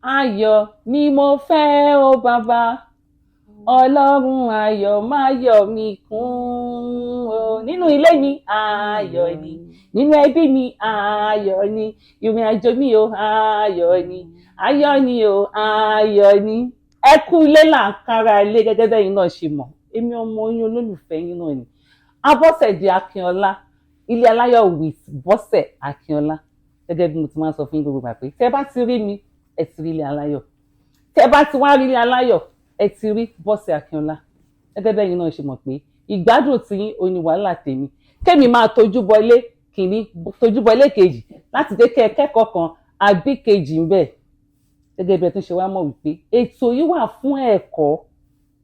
Ayọ̀ ni mo fẹ́ o bàbá, Ọlọ́run ayọ̀ má yọ̀ mí kún o. Nínú ilé mi ayọ̀ ni, nínú ẹbí mi ayọ̀ ni, ìrìn àjò mi o ayọ̀ ni o ayọ̀ ni. Ẹ kú ilé là ń kára ilé gẹ́gẹ́ bẹ́yìn náà ṣe mọ̀. Èmi ọmọ yín olólùfẹ́ yín náà ni. Abọ́sẹ̀dé Akinola, Ile Alayo with Bose Akinola. Gẹ́gẹ́ bí mo ti máa ń sọ fún yín gbogbo ìgbà pé tẹ́ bá ti rí mi, ẹ ti rí Ile Alayo. Tẹ́ bá ti wá rí Ile Alayo, ẹ ti rí Bose Akinola. Gẹ́gẹ́ bẹ́yìn náà ṣe mọ̀ pé ìgbádùn tí yín ó ní wàhálà tèmi. Kémi máa tójú bọlé kìíní, tójú bọlé kejì láti dé kẹ́kọ̀ọ́ kan àbí kejì ń bẹ̀. Gẹ́gẹ́ bí ẹ tún ṣe wá mọ̀ wípé ètò yìí wà fún ẹ̀kọ́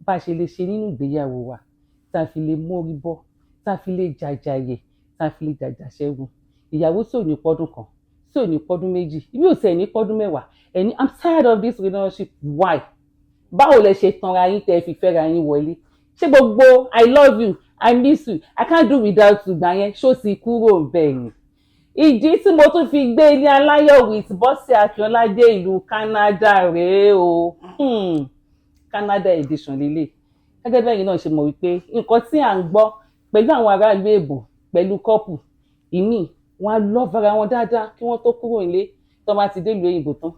bá a ṣe lè ṣe nínú ìgbéyàwó wa, tá a fi lè mórí bọ́, tá a fi lè jàjàyè, tá a fi lè jàjà ṣẹ́gun. Ìyàwó tí ò ní pọ́dún kan, tí ò ní pọ́dún méjì, ibi ò tẹ̀ ní pọ́dún mẹ́wàá. Ẹni I'm tired of this relationship. Why? Báwo lẹ ṣe tanra yín tẹ́ fi fẹ́ra yín wọlé? Ṣé gbogbo I love you, I miss you, I can't do without you gbà yẹn ṣó ti kúrò bẹ́ẹ̀ ni? Ìdí tí mo tún fi gbé Ile Alayo with Bose Akinola dé ìlú Canada rèé o. Canada edition lélẹ̀. Gẹ́gẹ́ bẹ́ẹ̀ yín náà ṣe mọ̀ wípé nǹkan tí à ń gbọ́ pẹ̀lú àwọn aráàlú èbò pẹ̀lú kọ́pù ìmí wọn á lọ́ fara wọn dáadáa kí wọ́n tó kúrò nílé tó bá ti dé ìlú òyìnbó tán.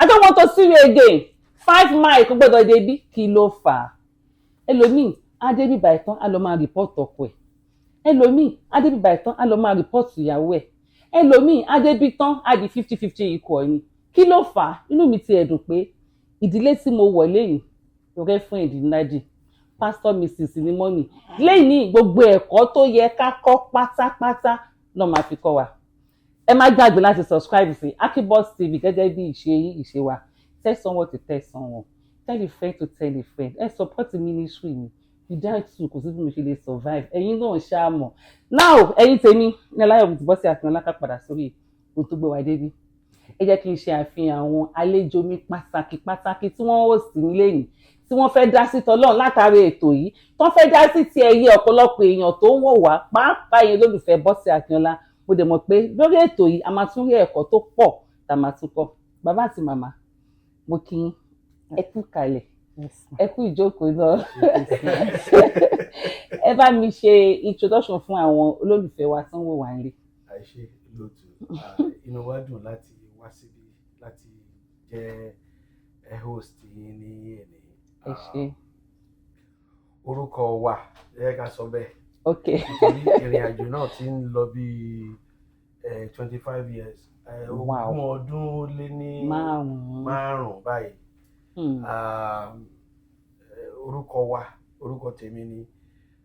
I don't want to see you again. 5 miles kò gbọ́dọ̀ débí kí ló fà á? Ẹlòmíì á débí báyìí tán á lọ máa rìpọ́ọ̀tì ọkọ ẹ̀. Ẹlòmíì á débí báyìí tán á lọ máa rìpọ́ọ̀tì ìyàwó ẹ̀. Ẹlòmíì á débí tán á di 50-50 ikọ̀ ni. Kí ló fà á? Inú mi ti ẹ̀dùn pé ìdílé tí mo wọ̀ lẹ́yìn rẹ́ fún ìdínájì Pastor Mrs. ni mọ́mì lẹ́yìn gbogbo ẹ̀kọ́ tó yẹ ká kọ́ pátápátá náà máa fi kọ́ wa. Ẹ má gbàgbé láti subscribe sí Akibos TV gẹ́gẹ́ bí ìṣe wa. Tell someone to tell someone. Tell a friend to tell a friend. Ẹ support the ministry mi. Without you kò sí bí mo ṣe lè survive. Ẹ̀yin náà ṣáà mọ̀. Now ẹ̀yin tèmi Ile Alayo with Bose Akinola ká padà sórí ohun tó gbé wa débi. Ẹ jẹ́ kí n ṣe àfihàn àwọn àlejò mi pàtàkì tí wọ́n host mi lẹ́yìn. Tí wọ́n fẹ́ dá sí tọ́lọ́run látàrí ètò yìí. Tí wọ́n fẹ́ dá sí ti ẹyẹ ọ̀pọ̀lọpọ̀ èèyàn tó ń wò wá pàápàá yẹn lólùfẹ́ Bose Akinola. Mo dẹ̀ mọ̀ pé lórí ètò yìí a máa tún rí ẹ̀kọ́ tó pọ̀ tá a máa tún kọ́. Bàbá àti màmá mo kí yín ẹ kú kalẹ̀ ẹ kú ìjókòó náà. Ẹ bá mi ṣe introduction fún àwọn olólùfẹ́ wa tí ń wò wá nílé. Àìṣe lóòtú inú wa dùn láti wá síbí láti jẹ́ host yín ní èmi. Ẹ ṣé. Orúkọ wa ẹ ká sọ bẹ́ẹ̀. Okay. Nítorí ìrìn àjò náà ti ń lọ bí 25 years. Ogún ọdún ó lé ní márùn-ún báyìí. Orúkọ tèmi ni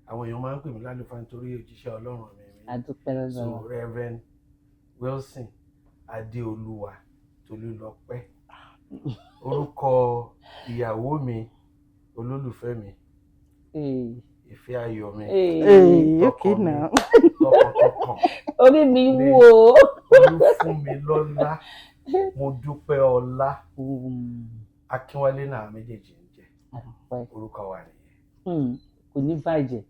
àwọn èèyàn máa ń pè mí lálùfáà nítorí òjíṣẹ́ Ọlọ́run mi. Adúpẹ́ lọ́dọ̀. So Reverend Wilson Adéolúwa Tolúlọpẹ́. Orúkọ ìyàwó mi olólùfẹ́ mi ìfẹ́ ayọ̀ mi. Okay now. Tọkàntọkàn. Orí mi wú o. Olúfún mi lọ́lá. Mo dúpẹ́ ọlá. Akínwálé náà méjèèjì ń jẹ́. Orúkọ wa nìyẹn. Kò ní bàjẹ́.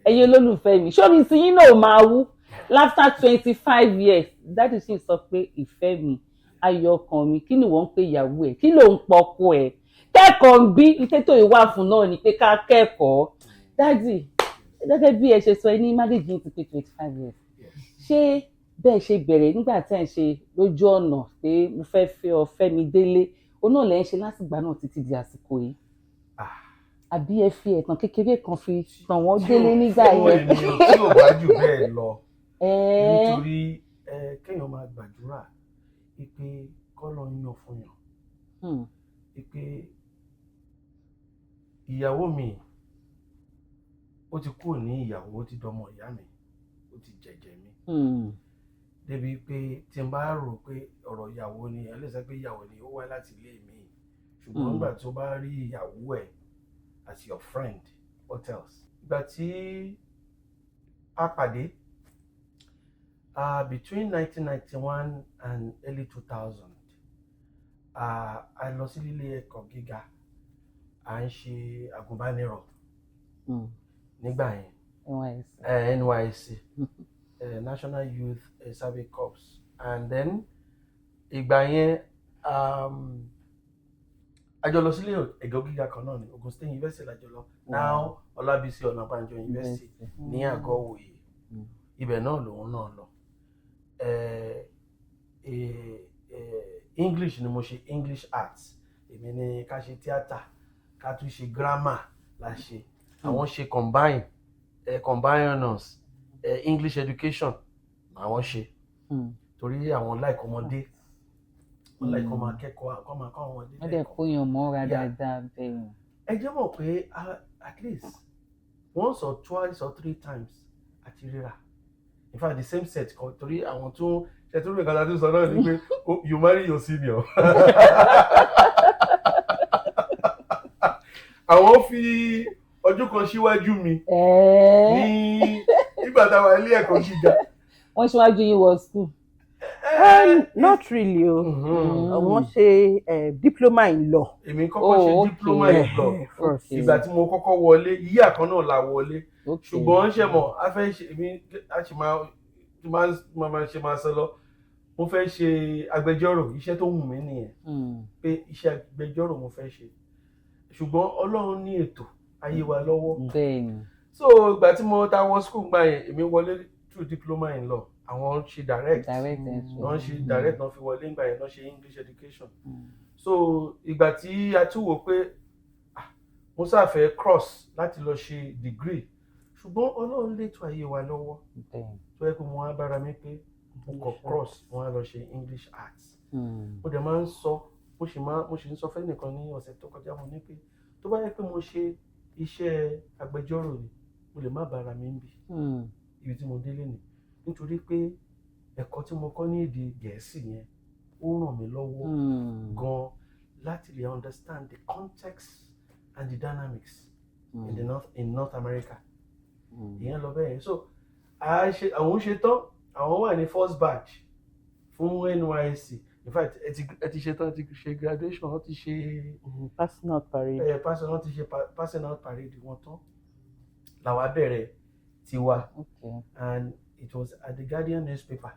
Ẹ̀yin olólùfẹ́ mi ṣórí sí yín náà máa wú after 25 years dájú sì sọ pé ìfẹ́ mi ayọ̀ ọkàn mi kí ni wọ́n ń pè ìyàwó ẹ̀ kí ló ń pọkọ ẹ̀ kẹ́kọ̀ọ́ ń bí ìtẹ́tò ìwà fún náà ni pé ká kẹ́kọ̀ọ́. Dájú gẹ́gẹ́ bí ẹ ṣe sọ ní marriage yín ti pé 25 years. Ṣé bẹ́ẹ̀ ṣe bẹ̀rẹ̀ nígbà tí ẹ̀ ń ṣe lójú ọ̀nà pé mo fẹ́ fẹ́ ọ fẹ́ mi délé òun náà lẹ́ ń ṣe látìgbà náà títí di àsìkò yìí? Àbí ẹ fi ẹ̀tàn kékeré kan fi tàn wọ́n délé nígbà yẹn? Tí ò bá jù bẹ́ẹ̀ lọ nítorí kéèyàn máa gbàdúrà pé kọ́lọ́ ń yàn fún yàn pé ìyàwó mi ó ti kúrò ní ìyàwó ó ti dọmọ ìyá mi ó ti jẹ̀jẹ̀ mi débi pé tí n bá rò pé ọ̀rọ̀ ìyàwó ni ẹ lè sọ pé ìyàwó ni ó wá láti ilé mi ṣùgbọ́n nígbà tó bá rí ìyàwó ẹ̀ as your friend what else. Ìgbà tí a pàdé between 1991 and early 2000 a lọ sí ilé ẹ̀kọ́ gíga à ń ṣe àgùnbánirọ̀ nígbà yẹn NYSC, National Youth Service Corps, and then ìgbà yẹn àjọ lọ sílé ẹ̀kọ́ gíga kan náà ní Ogun State University lájọ lọ, now Ọlábísí Ọ̀nàbànjọ University ní Àgọ́-Ìwòye, ibẹ̀ náà lòun náà lọ. English ni mo ṣe, English arts, èmi ni ká ṣe theatre, ká tún ṣe grammar la ṣe, àwọn ṣe combine honors, English education àwọn ṣe, torí àwọn like ọmọdé, wọ́n like ọmọ akẹ́kọ̀ọ́, kọ́ máa kọ́ àwọn ọmọdé. Wọ́n dẹ̀ kó yan mọ́ra dáadáa bẹ́ẹ̀. Ẹ jẹ́ mọ̀ pé at least once or twice or 3 times àti ríra, in fact the same set kan, torí àwọn tó ṣe tó rí ìkàtà tó sọ náà ni pé you marry your senior. Àwọn fi ọdún kan síwájú mi ní nígbà táwa ilé ẹ̀kọ́ gíga. Wọ́n síwájú yín wọ school. Not really o. Wọ́n ṣe diploma in law. Èmi kọ́kọ́ ṣe diploma in law. Ìgbà tí mo kọ́kọ́ wọlé, yíyà kan náà la wọlé. Ṣùgbọ́n ṣe mọ̀, a fẹ́ ṣe èmi a ṣì máa sọ lọ. Mo fẹ́ ṣe agbẹjọ́rò, iṣẹ́ tó wù mí nìyẹn. Pé iṣẹ́ agbẹjọ́rò mo fẹ́ ṣe. Ṣùgbọ́n Ọlọ́run ní ètò ayé wa lọ́wọ́. Bẹ́ẹ̀ni. So ìgbà tí mo ta wọ school gbà yẹn, èmi wọlé through diploma in law. Àwọn ṣe direct wọ́n ṣe direct náà fi wọlé ìgbà yẹn náà ṣe English education. So ìgbà tí a tún wò pé mo sáfẹ́ cross láti lọ ṣe degree, ṣùgbọ́n Ọlọ́run létò ayé wa lọ́wọ́ tó yẹ pé mo wá bára mi pé mo kọ cross mo wá lọ ṣe English arts. Mo dẹ̀ máa ń sọ, mo sì ń sọ fẹ́ nìkan ní ọ̀sẹ̀ tó kọjá, mo ní pé tó bá yẹ pé mo ṣe iṣẹ́ agbẹjọ́rò ni mo lè má bára mi ń bì ibi tí mo délé ni, nítorí pé ẹ̀kọ́ tí mo kọ́ ní èdè Gẹ̀ẹ́sì yẹn ó ràn mí lọ́wọ́ gan láti lè understand the context and the dynamics in North America. Ìyẹn lọ bẹ́ẹ̀. So àwọn ṣe tán, àwọn wà ní first batch fún NYSC. In fact ẹ ti ṣe tán, ti ṣe graduation, wọ́n ti ṣe passing out parade. Wọ́n ti ṣe passing out parade wọn tán làwa bẹ̀rẹ̀ tiwa. And it was at the Guardian newspaper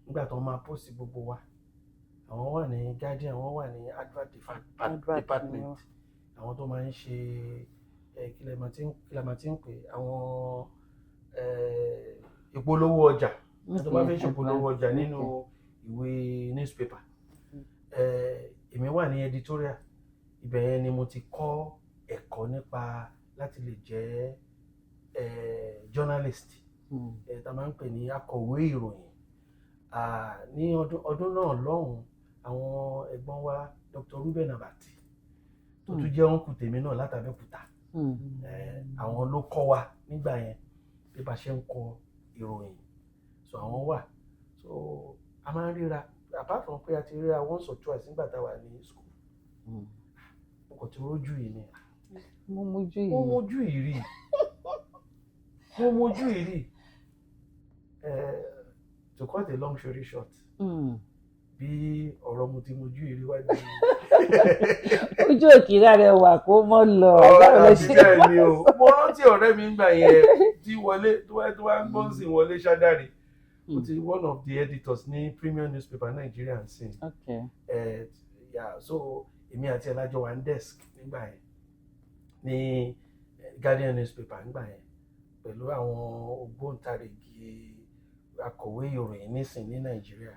nígbà tó máa post gbogbo wa. Àwọn wà ní Guardian, àwọn wà ní advert department, àwọn tó máa ń ṣe kílẹ̀ máa ti ń pè àwọn ìpolówó ọjà, tó bá fẹ́ ṣe ìpolówó ọjà nínú ìwé newspaper. Èmi wà ní editorial, ibẹ̀ yẹn ni mo ti kọ́ ẹ̀kọ́ nípa láti lè jẹ́ journalist. Tá máa ń pè ní akọ̀wé ìròyìn. Ní ọdún náà lọ́hùn, àwọn ẹ̀gbọ́n wa Dr. Ruben Abati tó tún jẹ́ òǹkù tèmi náà látàbẹ́kúta, àwọn ló kọ́ wa nígbà yẹn bí bá ṣe ń kọ ìròyìn. So àwọn wà, so a máa ń ríra, apart from pé a ti ríra once or twice nígbà tá a wà ní school. Mo kàn ti rójú yìí ni. Mo mójú yìí rí. To cut a long story short, bí ọ̀rọ̀ mo ti mojú ìrí wá ní. Ojú òkìrá rẹ̀ wà kó mọ́ lọ. Bẹ́ẹ̀ ni o. Mo rántí ọ̀rẹ́ mi ńgbà yẹn tí wọlé tó wá ń gbọ́n sí Wọlé Ṣádárì. Ó ti one of the editors ní premium newspaper Nigeria ń sìn. So èmi àti ẹlájọ wà ń desk nígbà yẹn ní Guardian newspaper nígbà yẹn pẹ̀lú àwọn ògbóǹtarìgì akọ̀wé ìròyìn nísìn ní Nàìjíríà.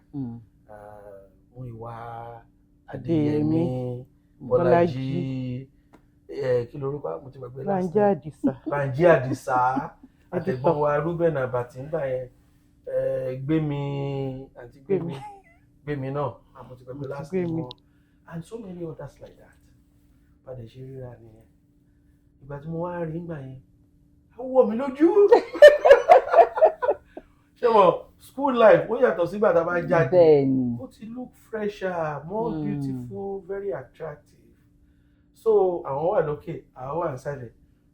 Múyìwá Adéyẹmí, Bọ́lájí, kí lorúkọ mo ti gbàgbé last name. Bánjí Àdìsá, àtẹ̀gbọ́n wa Ruben Abati nígbà yẹn, Gbémi náà, mo ti gbàgbé last name, and so many others like that. Padà ṣe ríra nìyẹn. Ìgbà tí mo wá rí nígbà yẹn, ó wọ̀ mí lójú. Ṣé mo school life ó yàtọ̀ sígbà tá a bá jáde. Ó ti look fresher, more beautiful, very attractive. So àwọn wà lókè, àwọn wà nísàlẹ̀.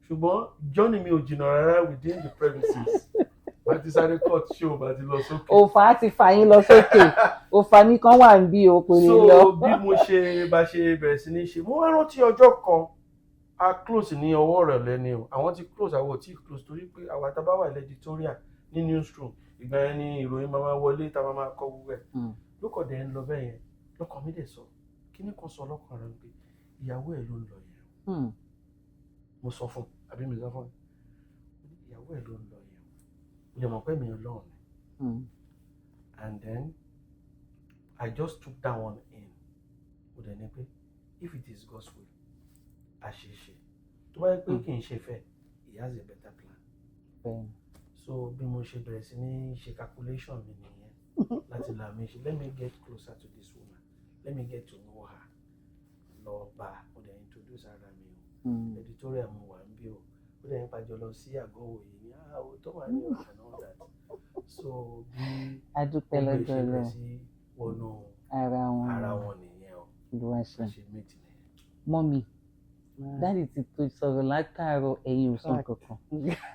Ṣùgbọ́n journey mi ò jìnnà rárá within the premises. Bá ti sáré cut show, bá ti lọ sókè. Òfà ti fà yín lọ sókè. Òfà mi kan wà níbí o kò lè lọ. So bí mo ṣe bẹ̀rẹ̀ sí ní ṣe, mo wá rántí ọjọ́ kan a close ní ọwọ́ rẹ̀ lẹ́ni o àwọn ti close àwọn ò tí close torí pé àwọn àtàbá wà lẹ́dítóríà ní newsroom ìgbà yẹn ni ìròyìn máa wọlé tá a máa kọ gbogbo ẹ̀ lókọ̀ dẹ̀ ń lọ bẹ́ẹ̀ yẹn lọ́kàn mi dẹ̀ sọ kíní kan sọ lọ́kàn rẹ̀ pé ìyàwó ẹ̀ ló ń lọ yẹn mo sọ fún àbí mi sọ fún ìyàwó ẹ̀ ló ń lọ yẹn o lè mọ̀ pé mi Ọlọ́run ni and then I just took that one in mo dẹ̀ ní pé if it is God's will àṣeṣe tó bá yẹ pé kì í ṣe fẹ́ he has a better plan so bí mo ṣe bẹ̀rẹ̀ sí ní ṣe calculation mi nìyẹn láti là mí ṣe let me get closer to this woman let me get to know her lọ bá mo dẹ̀ introduce ara mi o editorial mo wà ń bí o ó dẹ̀ ń pàjọ lọ sí àgọ́ òye ní àwọn tó wà ní ọ̀sán náà that so bí adúpẹ́ lọ́jọ́ ó lọ gbé sí wọnú ara wọn nìyẹn o ló wá ṣe ṣe méjì nìyẹn. mọ́mì dáàdì ti tó sọ̀rọ̀ látàárọ̀ ẹ̀yin ò sọ kankan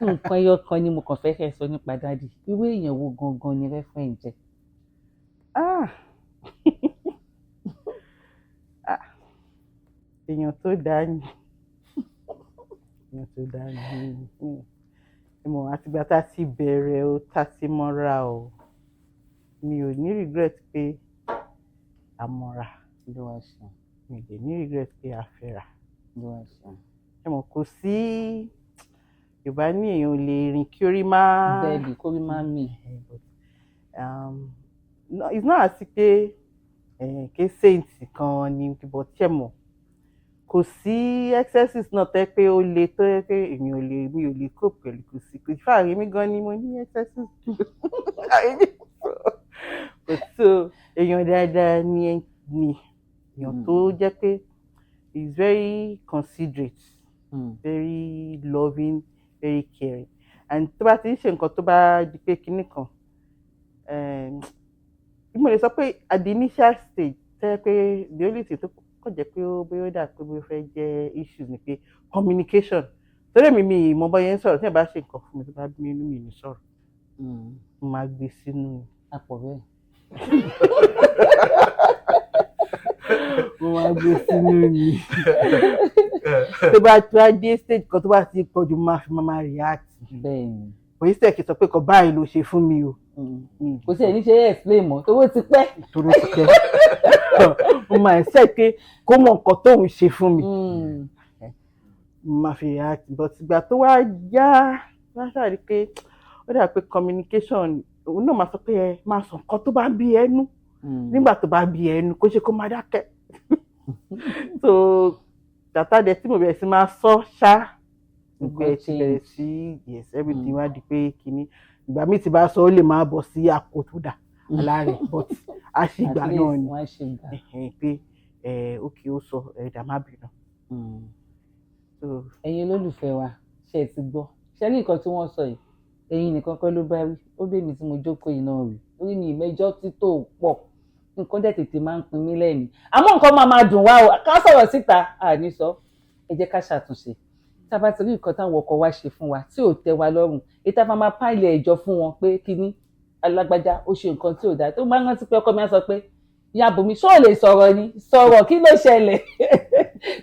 nǹkan ẹyọ kan ni mo kàn fẹ́ kẹ́ sọ nípa dáàdì irú èèyàn wo gangan ni referent jẹ́. èèyàn tó dáa ni èèyàn tó dáa ni ìmọ̀ àtìgbà tá a ti bẹ̀rẹ̀ o tá a ti mọ́ra o mi ò ní regret pé a mọ́ra ló wá ṣe mi ò dẹ̀ ní regret pé a fẹ́ra ló wá ṣe. ẹ mọ̀ kò sí Yorùbá ní èèyàn ò lè rìn kí orí má bẹ́ẹ̀ni kórí má mì. It's not as if pé ké saint kan ni but ṣe mọ̀ kò sí excesses náà tẹ́ pé ó le tó yẹ pé mi ò lè cope pẹ̀lú kò sí pé fáàrí mi gan ni mo ní excesses kò so èèyàn dáadáa ni èèyàn tó jẹ́ pé he is very considerate very loving very caring and tó bá ti ń ṣe nǹkan tó bá di pé kinní kan mo lè sọ pé at the initial stage tẹ́ pé the only thing tó kàn jẹ́ pé ó bóyá ó dà pé bóyá ó fẹ́ jẹ́ issues ni pé communication torí mi mọ bóyá ń sọ̀rọ̀ tí ẹ bá ṣe nǹkan fún mi tó bá bí mi inú mi ní sọ̀rọ̀ mo máa gbé sínú àpò bẹ́ẹ̀. mo máa gbé sínú ni tó bá dé stage kan tó bá ti pọ̀jù máa fi máa react. bẹ́ẹ̀ni. òyìn sẹ́ẹ̀kì sọ pé kò báyìí ló ṣe fún mi o. kò sí ẹni ṣe é explain mọ́ tó ti pẹ́. tó ti pẹ́ mo máa ń sẹ́ pé kó mọ nǹkan tóun ṣe fún mi mo máa fi react but ìgbà tó wá yá látàrí pé ó dà pé communication òun náà máa sọ pé ẹ máa sọ nǹkan tó bá bí ẹnu nígbà tó bá bí ẹnu kó ṣe kó máa dákẹ́ so tàtà dẹ tí mo bẹ̀rẹ̀ sí máa sọ ṣá gbogbo ẹ̀ ti bẹ̀rẹ̀ sí yes everything wá di pé kínní ìgbà míì tí bá sọ ó lè máa bọ̀ sí àpò tó dà alárẹ̀ but a ṣe ìgbà náà ni pé ókè ó sọ ẹ̀dá má bínú. ẹ̀yin olólùfẹ́ wa ṣe é ti gbọ́ ṣe ní nǹkan tí wọ́n sọ yìí ẹ̀yin nìkan kọ́ ló bá rí ó bẹ̀ mí tí mo jókòó yìí náà rí orí mi ìmẹ́jọ́ tí tó pọ̀ nǹkan dẹ̀ tètè máa ń pin mí lẹ́nu àmọ́ nǹkan máa dùn wá o ká sọ̀rọ̀ síta àní sọ ẹ jẹ́ ká ṣàtúnṣe tá a bá ti rí nǹkan táwọn ọkọ wa ṣe fún wa tí ò tẹ́ wa lọ́rùn èyí tá a máa pàìlì ẹ̀jọ́ fún wọn pé kíní alágbájá ó ṣe nǹkan tí ò dáa tó máa ń rántí pé ọkọ mi á sọ pé ìyá bùnmi ṣó lè sọ̀rọ̀ ni sọ̀rọ̀ kí ló ṣẹlẹ̀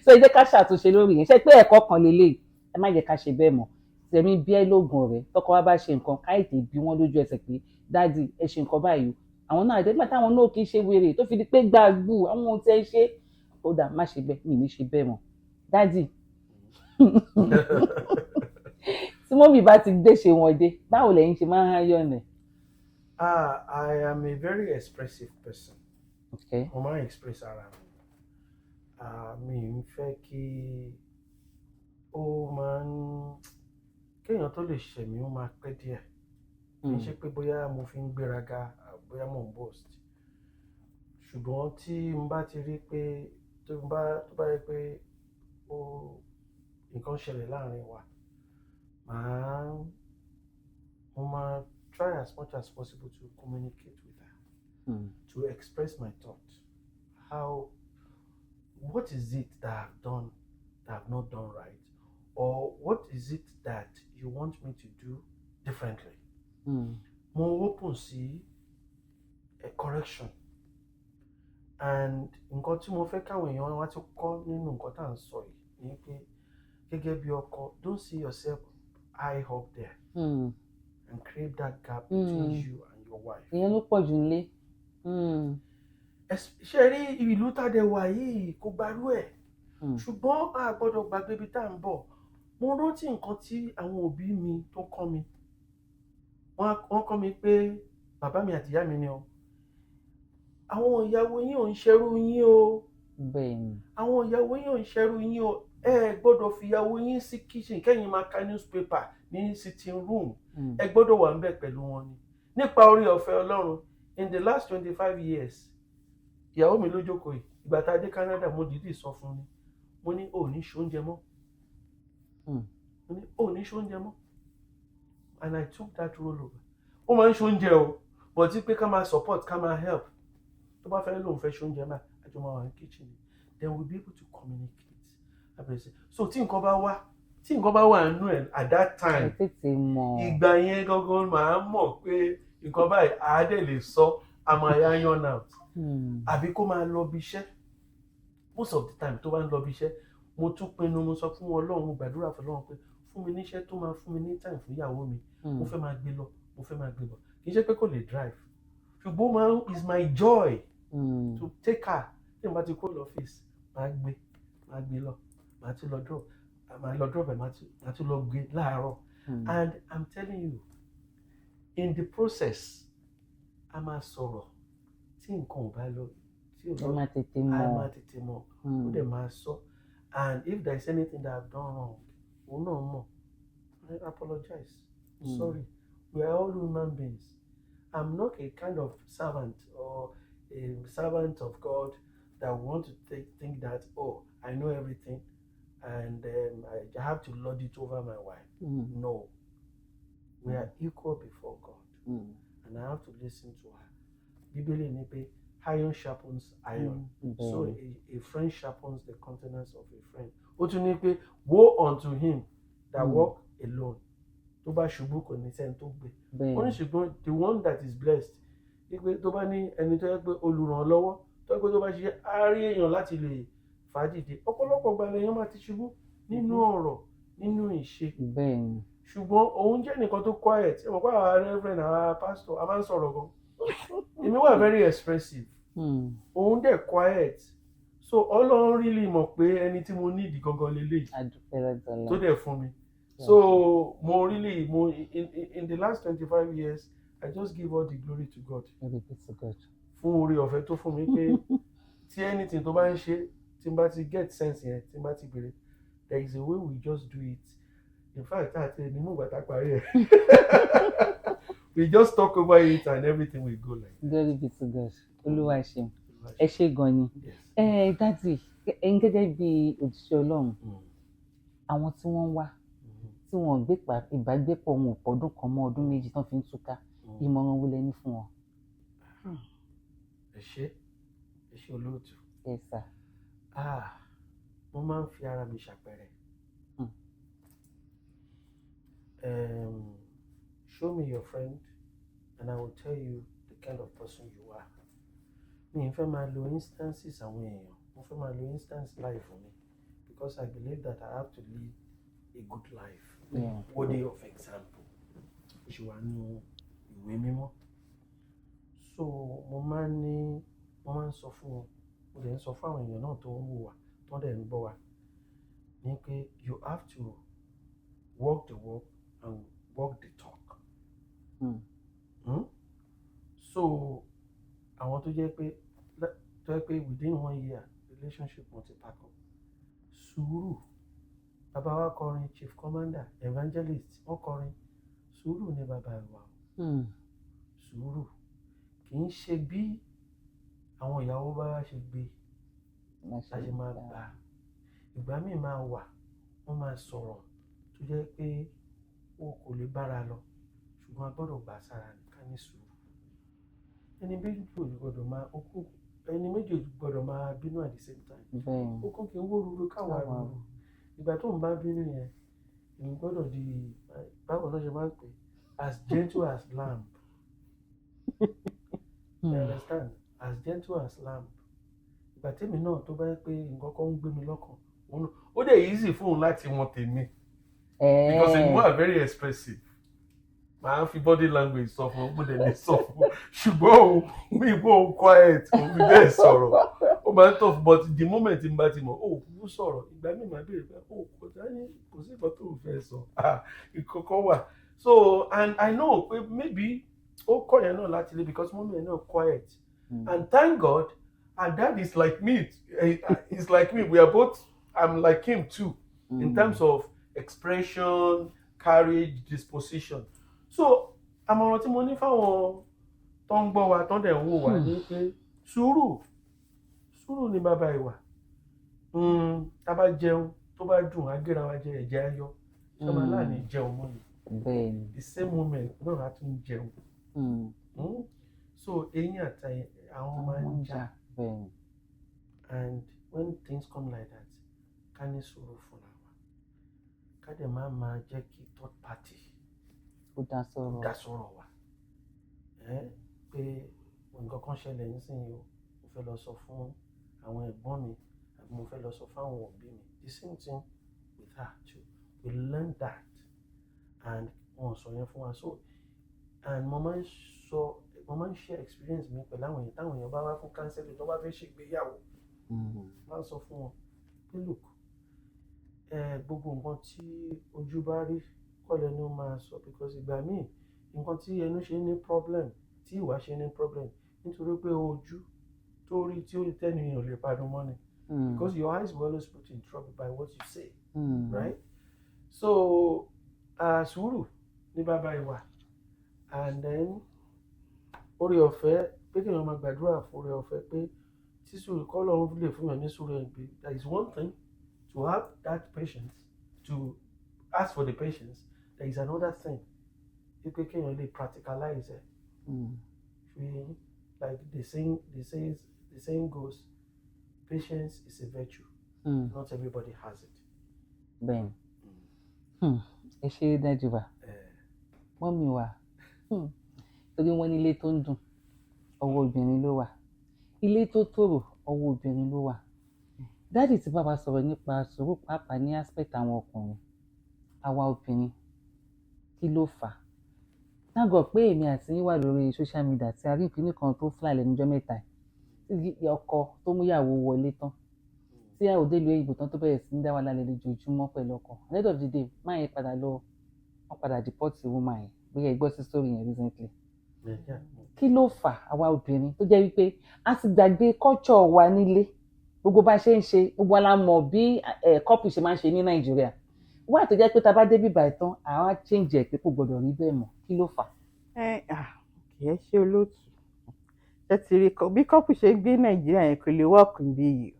so ẹ jẹ́ ká ṣàtúnṣe lórí yẹn ṣe pé ẹ̀kọ́ kan lélẹ̀ ẹ má jẹ́ ká ṣe bẹ́ẹ̀ mọ́ tẹ̀mí bí ẹ lóògùn rẹ̀ tọkọ wa bá ṣe nǹkan káyìtì bí wọ́n lójú ẹsẹ̀ pé dáàdì ẹ ṣe nǹkan báyìí àwọn náà àdéhùn táwọn náà kì í ṣe wèrè tó fi di pé gbàgbù àwọn ohun tẹ́ ṣe ó dà má ṣe bẹ́ẹ̀ mi ní ṣe bẹ́ẹ̀ mọ́ dáàdì tí mọ́mì bá ti gbé ṣe wọn dé báwo lẹ́yìn ṣe máa ń háyọ̀ nẹ̀. I am a very expressive person. Okay. Mo máa ń express ara mi ń fẹ́ kí ó máa ń kéèyàn tó lè ṣẹ̀ mí ó máa pẹ́ díẹ̀ kì í ṣe pé bóyá mo fi ń gbéraga bóyá mo ń boast ṣùgbọ́n tí n bá ti rí pé tó bá yẹ pé nǹkan ṣẹlẹ̀ láàrin wa mo máa try as much as possible to communicate with her to express my thoughts what is it that I've done that I've not done right or what is it that you want me to do differently. Mo open sí a correction and nǹkan tí mo fẹ́ káwọn èèyàn wá ti kọ́ nínú nǹkan tá à ń sọ yìí ni pé gẹ́gẹ́ bí ọkọ, don't see yourself high up there and create that gap between you and your wife. ìyẹn ló pọ̀ jù nílé. ṣe rí ìlú tàdé wà yìí kò gbárù ẹ̀ ṣùgbọ́n a gbọ́dọ̀ gbàgbé ibi tá à ń bọ̀. Mo rántí nǹkan tí àwọn òbí mi tó kọ́ mi. Wọ́n kọ́ mi pé bàbá mi àti ìyá mi ni o. Àwọn ìyàwó yín ò ń ṣẹrú yín o. Bẹ́ẹ̀ni. Àwọn ìyàwó yín ò ń ṣẹrú yín o. Ẹ gbọ́dọ̀ fi ìyàwó yín sí kitchen kẹ́yìn máa ka newspaper ní sitting room. Ẹ gbọ́dọ̀ wà ńbẹ̀ pẹ̀lú wọn ni. Nípa orí ọ̀fẹ́ Ọlọ́run, in the last 25 years, ìyàwó mi ló jókòó yìí. Ìgbà tá a dé Canada, mo dìídì sọ fún ni. Mo ní ò ní ṣoúnjẹ mọ́. Mo ní ò ní ṣoúnjẹ mọ́. And I took that role over. Ó máa ń ṣoúnjẹ o, but tí pé ká máa support, ká máa help. Tó bá fẹ́ lóun fẹ́ ṣoúnjẹ náà, àjọ máa wà ní kitchen. Then we'll be able to communicate. So tí nǹkan bá wà nínú ẹ̀ at that time, ìgbà yẹn gangan máa mọ̀ pé nǹkan báyìí àádẹ́ lè sọ àmọ́ àyà yan out. Àbí kó máa lọ bí iṣẹ́. Most of the time tó bá ń lọ bí iṣẹ́, mo tún pinnu, mo sọ fún Ọlọ́run, mo gbàdúrà fún Ọlọ́run pé fún mi níṣẹ́ tó máa fún mi ní time fún ìyàwó mi. Mo fẹ́ máa gbé lọ, mo fẹ́ máa gbé bọ̀. Kì í ṣe pé kò lè drive. Ṣùgbọ́n is my joy to take her. Tí n bá ti kó lọ ọ́fíìsì, máa gbé lọ, máa tún lọ drop ẹ̀, máa tún lọ gbé láàárọ̀. And I'm telling you, in the process, a máa sọ̀rọ̀ tí nǹkan ò bá lọ, tí ò lọ, a máa tètè mọ̀, ó dẹ̀ máa sọ. And if there is anything that I've done wrong, òun náà mọ̀, I apologize. Sorry. We are all human beings. I'm not a kind of servant or a servant of God that want to think that, oh, I know everything and I have to lord it over my wife. No. We are equal before God. And I have to listen to her. Bíbélì ní pé iron sharpens iron. So a friend sharpens the countenance of a friend. Ó tún ní pé woe unto him that walk alone. Tó bá ṣubú kò ní sẹ́ni tó gbé. Ó ní ṣùgbọ́n the one that is blessed, wípé tó bá ní ẹni tó yẹ pé olùrànlọ́wọ́, tó yẹ pé tó bá ṣiṣẹ́, á rí èèyàn láti lè fà á dìde. Ọ̀pọ̀lọpọ̀ ìgbà lèèyàn máa ti ṣubú nínú ọ̀rọ̀, nínú ìṣe. Ṣùgbọ́n òun jẹ́ nìkan tó quiet. Ẹ mọ̀ pé àwọn reverend, àwọn pastor, a máa ń sọ̀rọ̀ gan. Èmi wà very expressive. Òun dẹ̀ quiet. So Ọlọ́run really mọ̀ pé ẹni tí mo need gangan lélẹ́yìí tó dẹ̀ fún mi. So in the last 25 years, I just give all the glory to God. Fún oore ọ̀fẹ́ tó fún mi pé tí anything tó bá ń ṣe, tí n bá ti get sense yẹn, tí n bá ti bèrè, there is a way we just do it. In fact, ni mo gbà tá parí ẹ̀. We just talk over it and everything will go like that. Glory be to God. Olúwa ṣeun. Ẹ ṣé gan ni. Dádì, ẹ̀yin gẹ́gẹ́ bí òjíṣẹ́ Ọlọ́run, àwọn tí wọ́n wá, tí wọ́n gbé ìbágbépọ̀ wọn pọ̀ ọdún kan mọ́ ọdún méjì tán fi ń túká, ìmọ̀ràn wo lẹ ní fún wọn? Ẹ ṣé olóòtú. Yes, sir. Mo máa ń fi ara mi ṣàpẹẹrẹ. Show me your friend and I will tell you the kind of person you are. Mi ò fẹ́ máa lo instances àwọn èèyàn, mo fẹ́ máa lo instance life for me because I believe that I have to live a good life, worthy of example. Ṣé wàá nu ìwé mímọ́? So mo máa ń sọ fún wọn, mo dẹ̀ ń sọ fún àwọn èèyàn náà tó ń wò wá, tó dẹ̀ ń gbọ́ wa, ní pé you have to walk the walk and walk the talk. So àwọn tó jẹ́ pé within 1 year relationship wọn ti pack up. Sùúrù, bàbá wa kọrin, chief commander, evangelist, wọ́n kọrin, sùúrù ni bàbá wa. Sùúrù kì í ṣe bí àwọn ìyàwó bá ṣe gbé láti máa gbà. Ìgbà míì máa wà, wọ́n máa sọ̀rọ̀ tó jẹ́ pé wọn kò lè bára lọ, ṣùgbọ́n a gbọ́dọ̀ gbà sára nìkan ní sùúrù. Ẹni méjì gbọ́dọ̀ máa bínú at the same time. Okun kì í wó ruru káwa ruru. Ìgbà tó ń bá bínú yẹn, èmi gbọ́dọ̀ di, báwo ló ṣe máa ń pè, as gentle as lamb. You understand? As gentle as lamb. Ìgbà tèmi náà tó bá yẹ pé nǹkan kan ń gbé mi lọ́kàn, ó dẹ̀ easy fún òun láti wọn tèmi because ìmú are very expressive màá fi body language sọ fún mo dẹ̀ lè sọ fún ṣùgbọ́n mi ìbò quiet kò fi bẹ́ẹ̀ sọ̀rọ̀ ó máa ń tough but the moment n bá ti mọ̀ ó kúkú sọ̀rọ̀ ìgbà mi máa béèrè pé ó kò sí nǹkan tó ń fẹ́ sọ ìkọ̀kọ̀ wà so and I know pé maybe ó kọ́ yẹn náà láti lé because mọ́mí yẹn náà quiet and thank God and dad is like me he's like me we are both I'm like him too in terms of expression courage disposition so àmọ̀ràn tí mo ní fáwọn tó ń gbọ́ wa tó ń dẹ̀ ń wò wá ní pé sùúrù ni bàbá ìwà tá bá jẹun tó bá dùn á gẹ́ra wa jẹ ẹ̀jẹ̀ ayọ̀ ṣọmọ aláàní jẹun mọ́ ni the same moment náà á tún jẹun so eyín àtàyè àwọn máa ń jà and when things come like that ká ní sùúrù fúnra wa ká dẹ̀ máa jẹ́ kí third party ó dá sọ̀rọ̀ wa pé nǹkan kan ṣẹlẹ̀ nísìnyí o mo fẹ́ lọ sọ fún àwọn ẹ̀gbọ́n mi àbí mo fẹ́ lọ sọ fún àwọn òbí mi the same thing with her too we learn that and wọ́n sọ yẹn fún wa so and mo máa ń share experience mi pẹ̀lú àwọn èèyàn táwọn èèyàn bá wá fún counseling tó bá fẹ́ ṣègbéyàwó máa ń sọ fún wọn pé look gbogbo nǹkan tí ojú bá rí kọ́lẹ̀ ni ó máa sọ because ìgbà míì nǹkan tí ẹnu ṣe ní problem tí ìwà ṣe ní problem nítorí pé ojú tó rí tí ó tẹ́nu yẹn ò lè padà mọ́ ni because your eyes will always put you in trouble by what you say right so sùúrù ní bàbá ìwà and then oore ọ̀fẹ́ pé kí èèyàn máa gbàdúrà fún oore ọ̀fẹ́ pé tí sùúrù kọ́ lọ́run lè fún yàn ní sùúrù ẹ̀ pé there is one thing to have that patience to ask for the patience there is another thing pé kéèyàn lè practicalize it like the saying goes patience is a virtue not everybody has it. bẹ́ẹ̀ni ẹ ṣe dájú bá mọ́mí wa torí wọ́n ní ilé tó ń dùn ọwọ́ obìnrin ló wà ilé tó tòrò ọwọ́ obìnrin ló wà dáàdì tí bàbá sọ̀rọ̀ nípa sùúrù pàápàá ní aspect àwọn ọkùnrin àwa obìnrin kí ló fà á dágọ̀ pé èmi àti yín wà lórí social media tí a rí ìpínlẹ̀ kan tó fly lẹ́nujọ́ mẹ́ta ọkọ tó múyàwó wọlé tán tí a ò dé ìlú èyìnbó tán tó bẹ̀rẹ̀ sí ní dá wà lálẹ́ lójoojúmọ́ pẹ̀lú ọkọ at the end of the day máa yẹn padà lọ wọ́n padà deport woman yẹn bóyá ẹ gbọ́ sí story yẹn recently kí ló fà àwa obìnrin tó jẹ́ wípé a ti gbàgbé culture wa nílé gbogbo bá ṣe ń ṣe gbogbo wa la mọ̀ bí couple ṣe máa ń ṣe ní Nàìjíríà wá tó jẹ́ pé tá a bá dé bíbá ìtàn àwọn change ẹ̀ pé kò gbọdọ̀ rí bẹ́ẹ̀ mọ́ kí ló fà. kì í ṣe olóòtú ẹ ti rí bí couple ṣe gbé Nàìjíríà yẹn kò lè work níbí yìí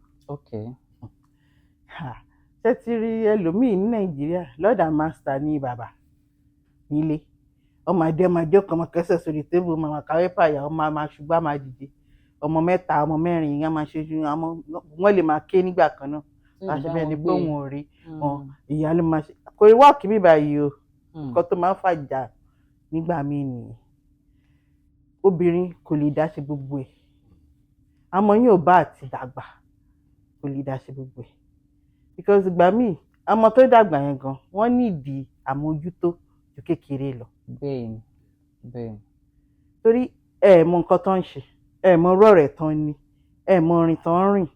ṣe ti rí ẹlòmíì ní Nàìjíríà lord and master ní bàbá nílé ọmọ jókòó ọmọ kẹsẹ̀ sórí tébù ọmọ kàwé pààyà ọmọ máa ṣùgbọ́n máa dìde ọmọ mẹ́ta ọmọ mẹ́rin ìyá máa ṣe wọ́n lè máa ké nígbà kan náà láti bẹ́ẹ̀ ni pé òun ò rí ìyá ló máa ṣe kò rí wọ́ọ̀kì bí báyìí o nǹkan tó máa ń fàjà nígbà míì nìyẹn obìnrin kò lè dá ṣe gbogbo ẹ̀ àmọ́ yóò bá àti dàgbà kò lè dá ṣe gbogbo ẹ̀ because ìgbà míì ọmọ tó dàgbà yẹn gan wọ́n ní ìdí àmójútó ju kékeré lọ. bẹ́ẹ̀ni. torí ẹ mọ nǹkan tó ń ṣe ẹ mọ rọrẹ tán ni ẹ mọ rìn tán rìn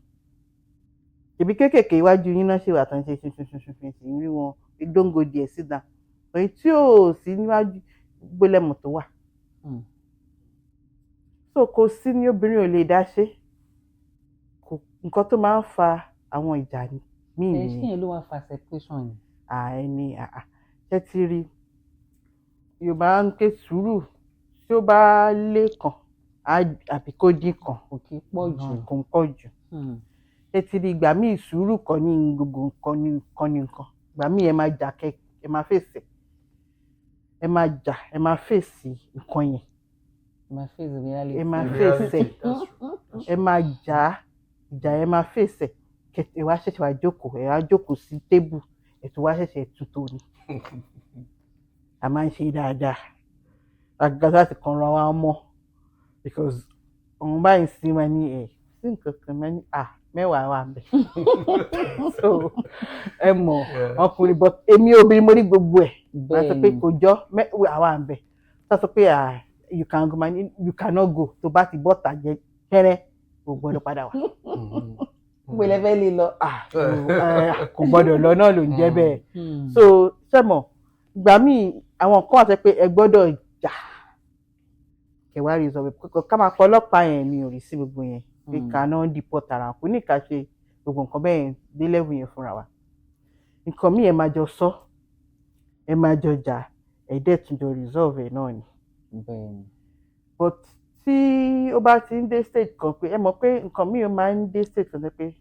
ìbí kéékèèké iwájú yín náà ṣe wà tán ṣe ṣinṣinṣinṣin sí rí wọn ìdóńgò díẹ̀ síta èyí tí ò sí níwájú gbólẹ̀mù tó wà. so kò sí ní obìnrin ò lè dá ṣe nǹkan tó máa ń fa àwọn ìjà míì nìyẹn. ṣé yẹn ló wá fa separation ni. ẹni ṣe ti rí Yorùbá ń ké sùúrù tí ó bá lé kan àbí kó dín kan kò kí pọ̀ jù kò ń pọ̀ jù. ṣe ti rí ìgbà míì sùúrù kan ní gbogbo nǹkan ní nǹkan ìgbà míì ẹ máa jà ẹ máa fèsì ẹ máa jà ẹ máa fèsì nǹkan yẹn ẹ máa fèsì ẹ máa jà ẹ máa fèsì ẹ wá ṣẹ̀ṣẹ̀ wá jókòó ẹ wá jókòó sí tébù ẹ tún wá ṣẹ̀ṣẹ̀ tutù ni a máa ń ṣe dáadáa àgbàdo láti kan ra wa mọ́ because òun báyìí sí wa ní sí nǹkan kan máa ní mẹ́wàá wà ńbẹ̀. So ẹ mọ̀ ọkùnrin but èmi obìnrin mo rí gbogbo ẹ̀ máa sọ pé kò jọ mẹ́wàá wà ńbẹ̀ sọ pé you can go you cannot go tó bá ti bọ́ta jẹ pẹ́rẹ́ kò gbọ́dọ̀ padà wá. Gbèlè fẹ́ lè lọ. Kò gbọ́dọ̀ lọ náà ló ń jẹ́ bẹ́ẹ̀. So sẹ́mọ̀ ìgbà míì àwọn kan wà sọ pé ẹ gbọ́dọ̀ jà kẹwàá rí sọ pé ká máa pọ̀ ọlọ́pàá yẹn mi ò rí sí gbogbo yẹn pé ká náà deport ara kò ní ká ṣe gbogbo nǹkan bẹ́ẹ̀ dé level yẹn fúnra wa. Nǹkan míì ẹ máa jọ sọ ẹ máa jọ jà ẹ dẹ̀ tún jọ resolve ẹ̀ náà ni. But tí ó bá ti ń dé stage kan pé ẹ mọ̀ pé nǹkan míì ó máa ń dé stage kan pé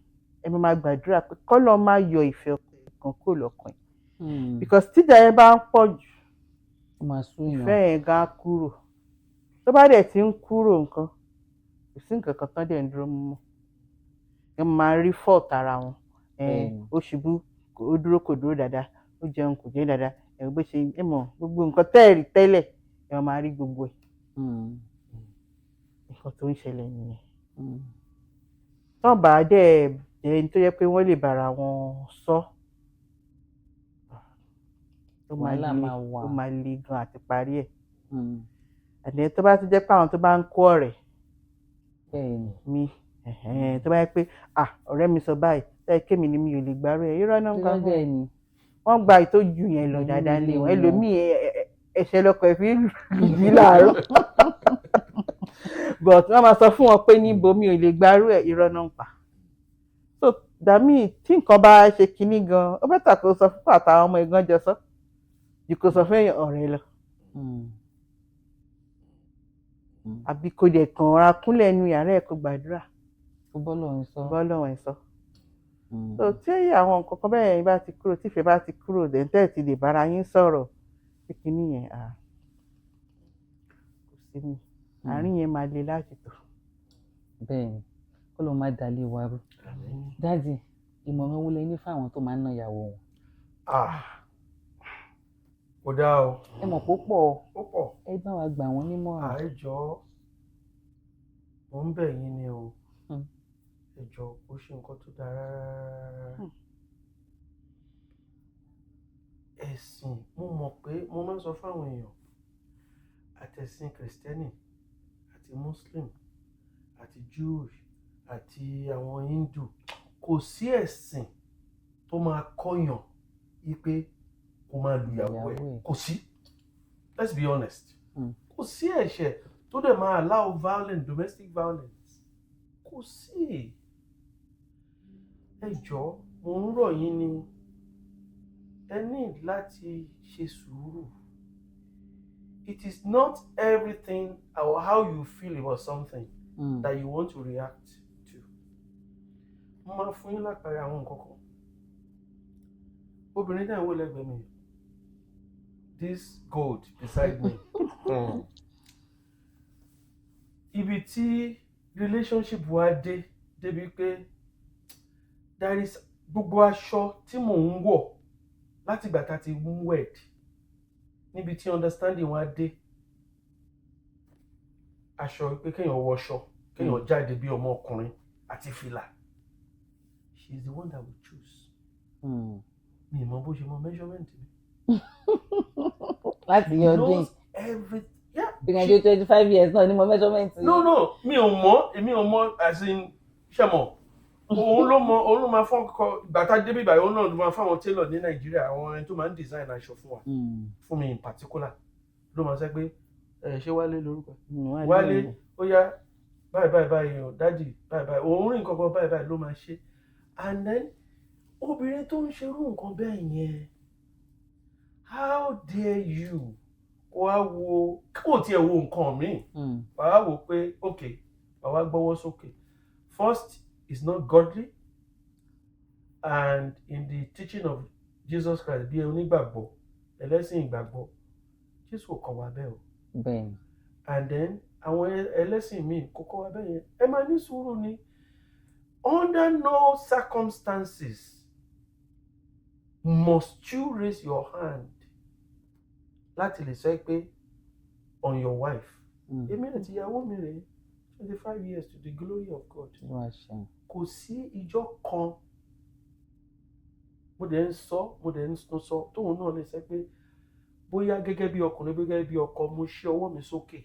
ẹ máa gbàdúrà pé kọ́lọ́ máa yọ ìfẹ́ ọkàn kúrò lọ́kàn yìí. Because tíjà yẹn bá ń pọ̀ jù ìfẹ́ yẹn gan kúrò tó bá dẹ̀ ti ń kúrò nǹkan kò sí nǹkan kan tán dẹ̀ ń dúró mọ́ ẹ máa rí fault ara wọn ó ṣubú ó dúró kò dúró dáadáa ó jẹun kò jẹ dáadáa ẹ bó ṣe ẹ mọ̀ gbogbo nǹkan tẹ́ẹ̀rí tẹ́lẹ̀ ẹ máa rí gbogbo ẹ̀ nǹkan tó ń ṣẹlẹ̀ nìyẹn. tán bá dẹ̀ ẹni tó yẹ pé wọ́n lè bára wọn sọ ó máa le gan àti parí ẹ̀. Àdé tó bá ti jẹ́ pé àwọn tó bá ń kó ọ̀rẹ́ mi tó bá yẹ pé ọ̀rẹ́ mi sọ báyìí tẹ́ kémi ni mi ò lè gbárù ẹ̀ irọ́ náà ń gbà wọ́n gba ìtọ́jú yẹn lọ dáadáa lé wọn ẹlòmíì ẹ̀ṣẹ̀ lọkọ̀ ẹ̀ fi lùdí láàárọ̀ but wọ́n máa sọ fún wọn pé níbo mi ò lè gbárù ẹ̀ irọ́ náà ń pa. So dàmí tí nǹkan bá ṣe kinní gan ó bẹ́tà kó sọ fún àtàwọn ọmọ ẹ̀gán jọ sọ jù kó sọ fún ọ̀rẹ́ lọ. Àbí kò dẹ̀ kàn ra kúnlẹ̀ ẹnu yàrá ẹ̀ kó gbàdúrà kó bọ́lọ́run ẹ̀ sọ. So tí àwọn nǹkan kan bẹ́ẹ̀ bá ti kúrò tífẹ̀ bá ti kúrò dẹ̀ntẹ́ ti lè bára yín sọ̀rọ̀ kíkiní yẹn kò sí ní àárín yẹn máa le láti tò. Bẹ́ẹ̀ni kó ló máa dalé wa rú. Dáàdì ìmọ̀ràn wo lẹ ní fáwọn tó máa ń ná ìyàwó wọn. Kò dáa o. Ẹ mọ̀ púpọ̀ Púpọ̀. Ẹ bá wa gbà wọ́n nímọ̀ràn. Ẹ jọ̀ọ́ mo ń bẹ̀ yín ni o ẹ jọ̀ọ́ kó ṣe nǹkan tó dáa rárá. Ẹ̀sìn mo mọ̀ pé mo máa ń sọ fáwọn èèyàn àtẹ̀sìn kìrìsìtẹ́nì àti muslim àti jewish àti àwọn hindu kò sí ẹ̀sìn tó máa kọ́yàn wípé kó máa lu ìyàwó ẹ̀ kò sí. Let's be honest. Kò sí ẹ̀ṣẹ̀ tó dẹ̀ máa allow violence, domestic violence. Kò sí. Ẹ jọ̀ọ́ mo ń rọ̀ yín ni ẹ ní láti ṣe sùúrù. It is not everything or how you feel about something that you want to react to. Mo máa fún yín lápẹẹrẹ àwọn nǹkan kan. Obìnrin náà wò lẹ́gbẹ̀ẹ́ mi. This gold beside me. Ibi tí relationship wa débi pé there is gbogbo aṣọ tí mò ń wọ̀ láti ìgbà tá ti wed níbi tí understanding wa dé aṣọ pé kéèyàn wọṣọ kéèyàn jáde bí ọmọ ọkùnrin àti fìlà she is the one that we choose. Mi mọ bó ṣe mọ measurement mi. Láti yọ ọdún ìrìnàjò 25 years náà ni mo measurement. No mi ò mọ̀ èmi ò mọ̀ as in ṣe mọ̀ òun ló máa fọ́n kọ gbàtà débi báyìí òun náà ló máa fáwọn tailor ní Nàìjíríà àwọn ẹni tó máa ń design aṣọ fún wa fún mi in particular ló máa sọ pé ṣé Wálé lórúkọ Wálé ó yá báyìí o dádì báyìí òun rìn kankan báyìí ló máa ṣe and then obìnrin tó ń ṣerú nǹkan bẹ́ẹ̀ yẹn how dare you kó tiẹ̀ wo nǹkan míì wàá wò pé okay wàá gbọ́wọ́ sókè first is not godly and in the teaching of Jesus Christ bí onígbàgbọ́ ẹlẹ́sìn ìgbàgbọ́ Jésù kọ́ wa bẹ́ẹ̀ o. Bẹ́ẹ̀ni. And then àwọn ẹlẹ́sìn míì kò kọ́ wa bẹ́ẹ̀ yẹn ẹ máa ní sùúrù ni under no circumstances must you raise your hand láti lè sọ pé on your wife èmi àti ìyàwó mi rèé 25 years to the glory of God. Wá ṣe. Kò sí ìjọ kan mo dẹ̀ ń sọ tóun náà lè sọ pé bóyá gẹ́gẹ́ bí ọkùnrin gẹ́gẹ́ bí ọkọ mo ṣe ọwọ́ mi sókè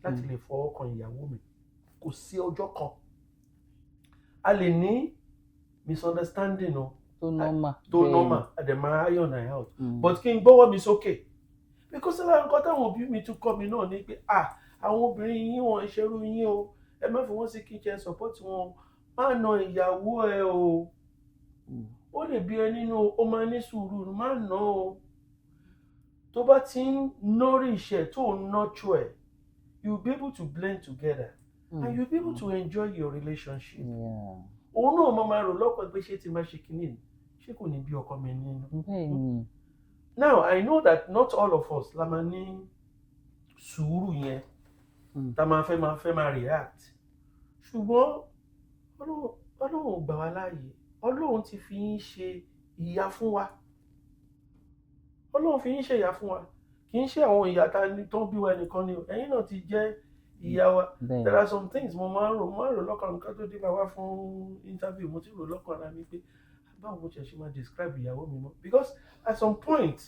láti lè fọwọ́ kan ìyàwó mi. Kò sí ọjọ́ kan. A lè ní misunderstanding o. Tó normal. Àdèmà iron and health. But kí n gbọ́wọ́ mi sókè. Because lára nǹkan táwọn òbí mi tún kọ́ mi náà ni pé àwọn obìnrin yín wọn ṣerú yín o. Ẹ má fi wọ́n sí kitchen support wọn. Má na ìyàwó ẹ o. Ó lè bí ẹ nínú ó máa ní sùúrù má nà o. Tó bá ti ń nourish ẹ tó ń nurture ẹ, you be able to blend together and you be able to enjoy your relationship. Òun náà máa rò lọ́pọ̀ pé ṣé ti máa ṣe kínní ni ṣé kò ní bí ọkọ mi nínú. Now I know that not all of us la máa ní sùúrù yẹn tá máa fẹ́ react. Ṣùgbọ́n Ọlọ́run gbà wá láàyè. Ọlọ́run ti fi yín ṣe ìyá fún wa. Ọlọ́run fi yín ṣe ìyá fún wa. Kì í ṣe àwọn ìyá tó ń bí wa nìkan ni o. Ẹ̀yin náà ti jẹ́ ìyá wa. There are some things mo máa ń rò lọ́kàn nǹkan tó dé bá wá fún interview mo ti rò lọ́kàn ara mi pé báwo mo ṣe máa describe ìyàwó mi mọ́. Because at some point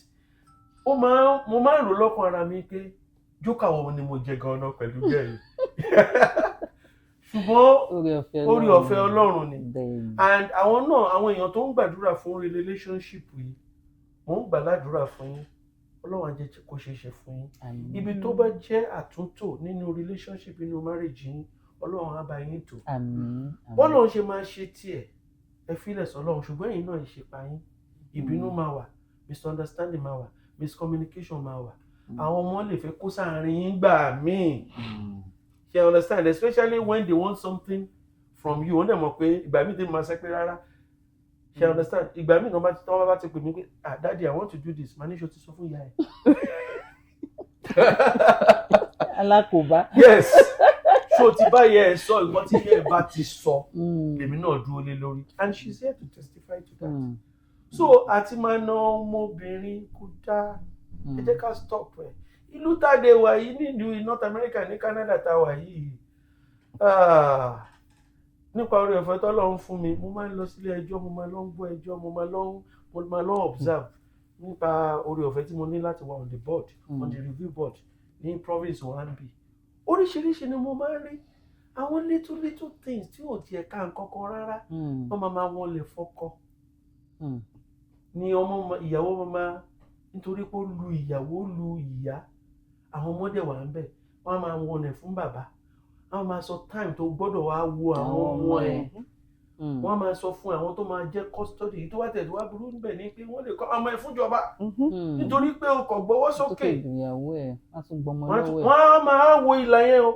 mo máa ń rò lọ́kàn ara mi pé jókà wo ni mo jẹ gan-an pẹ̀lú bẹ́ẹ̀. Ṣùgbọ́n orí ọ̀fẹ́ Ọlọ́run ni. And àwọn èèyàn tó ń gbàdúrà fún relationship yìí mo ń gbàdúrà fún yín. Ọlọ́run á jẹ́ kó ṣeé ṣe fún yín. Ibi tó bá jẹ́ àtúntò nínú relationship nínú marriage yín Ọlọ́run á bá yín tò. Bọ́lọ́run ṣe máa ṣe tiẹ̀ ẹ fílẹ̀ sọ́lọ́run ṣùgbọ́n ẹ̀yin náà ìṣèpá yín. Ìbínú máa wà, misunderstanding máa wà, miscommunication máa wà. Àwọn ọmọ lè fẹ́ kó sáàárín yín gbà míì. You understand? Especially when they want something from you. Wọ́n dẹ̀ mọ̀ pé ìgbà míì tẹ́ máa ṣe pé rárá. You understand? Ìgbà míì tọ́ bá ti pè mí pé daddy I want to do this. Màá ní ṣo ti sọ fún ìyá ẹ̀. Alákòóbá. Yes. So ti bá yẹ ẹ sọ ìwọ tí yẹ ẹ bá ti sọ èmi náà dúró lé lórí. And she's here to testify to that. So àti máa ná ọmọbìnrin kò dáa. Ẹ jẹ́ ká stop ẹ̀. Ìlú tàdé wà yìí nílùú North America ní Canada tá wà yìí. Nípa orí ọ̀fẹ́ t'Ọlọ́run fún mi mo máa ń lọ sílé ẹjọ́ mo máa lọ ń gbọ́ ẹjọ́ mo máa lọ observe nípa orí ọ̀fẹ́ tí mo ní láti wà on the board on the review board ní province Oranbi. Oríṣiríṣi ni mo máa ń rí àwọn little things tí ò tiẹ̀ ká nǹkan kan rárá wọ́n máa wọlé fọ́kọ ni ìyàwó máa nítorí pé ó lu ìyàwó lu ìyá àwọn ọmọdé wà ń bẹ̀ wọ́n máa wọlé fún bàbá wọ́n máa sọ time tó gbọ́dọ̀ wá wo àwọn ọmọ ẹ̀ wọ́n máa sọ fún àwọn tó máa jẹ́ custody tó wá tẹ̀sí wá burú níbẹ̀ ni pé wọ́n lè kọ́ ọmọ ẹ̀ fúnjọba nítorí pé o kò gbọ́wọ́ sókè wọ́n máa wo ìlà yẹn o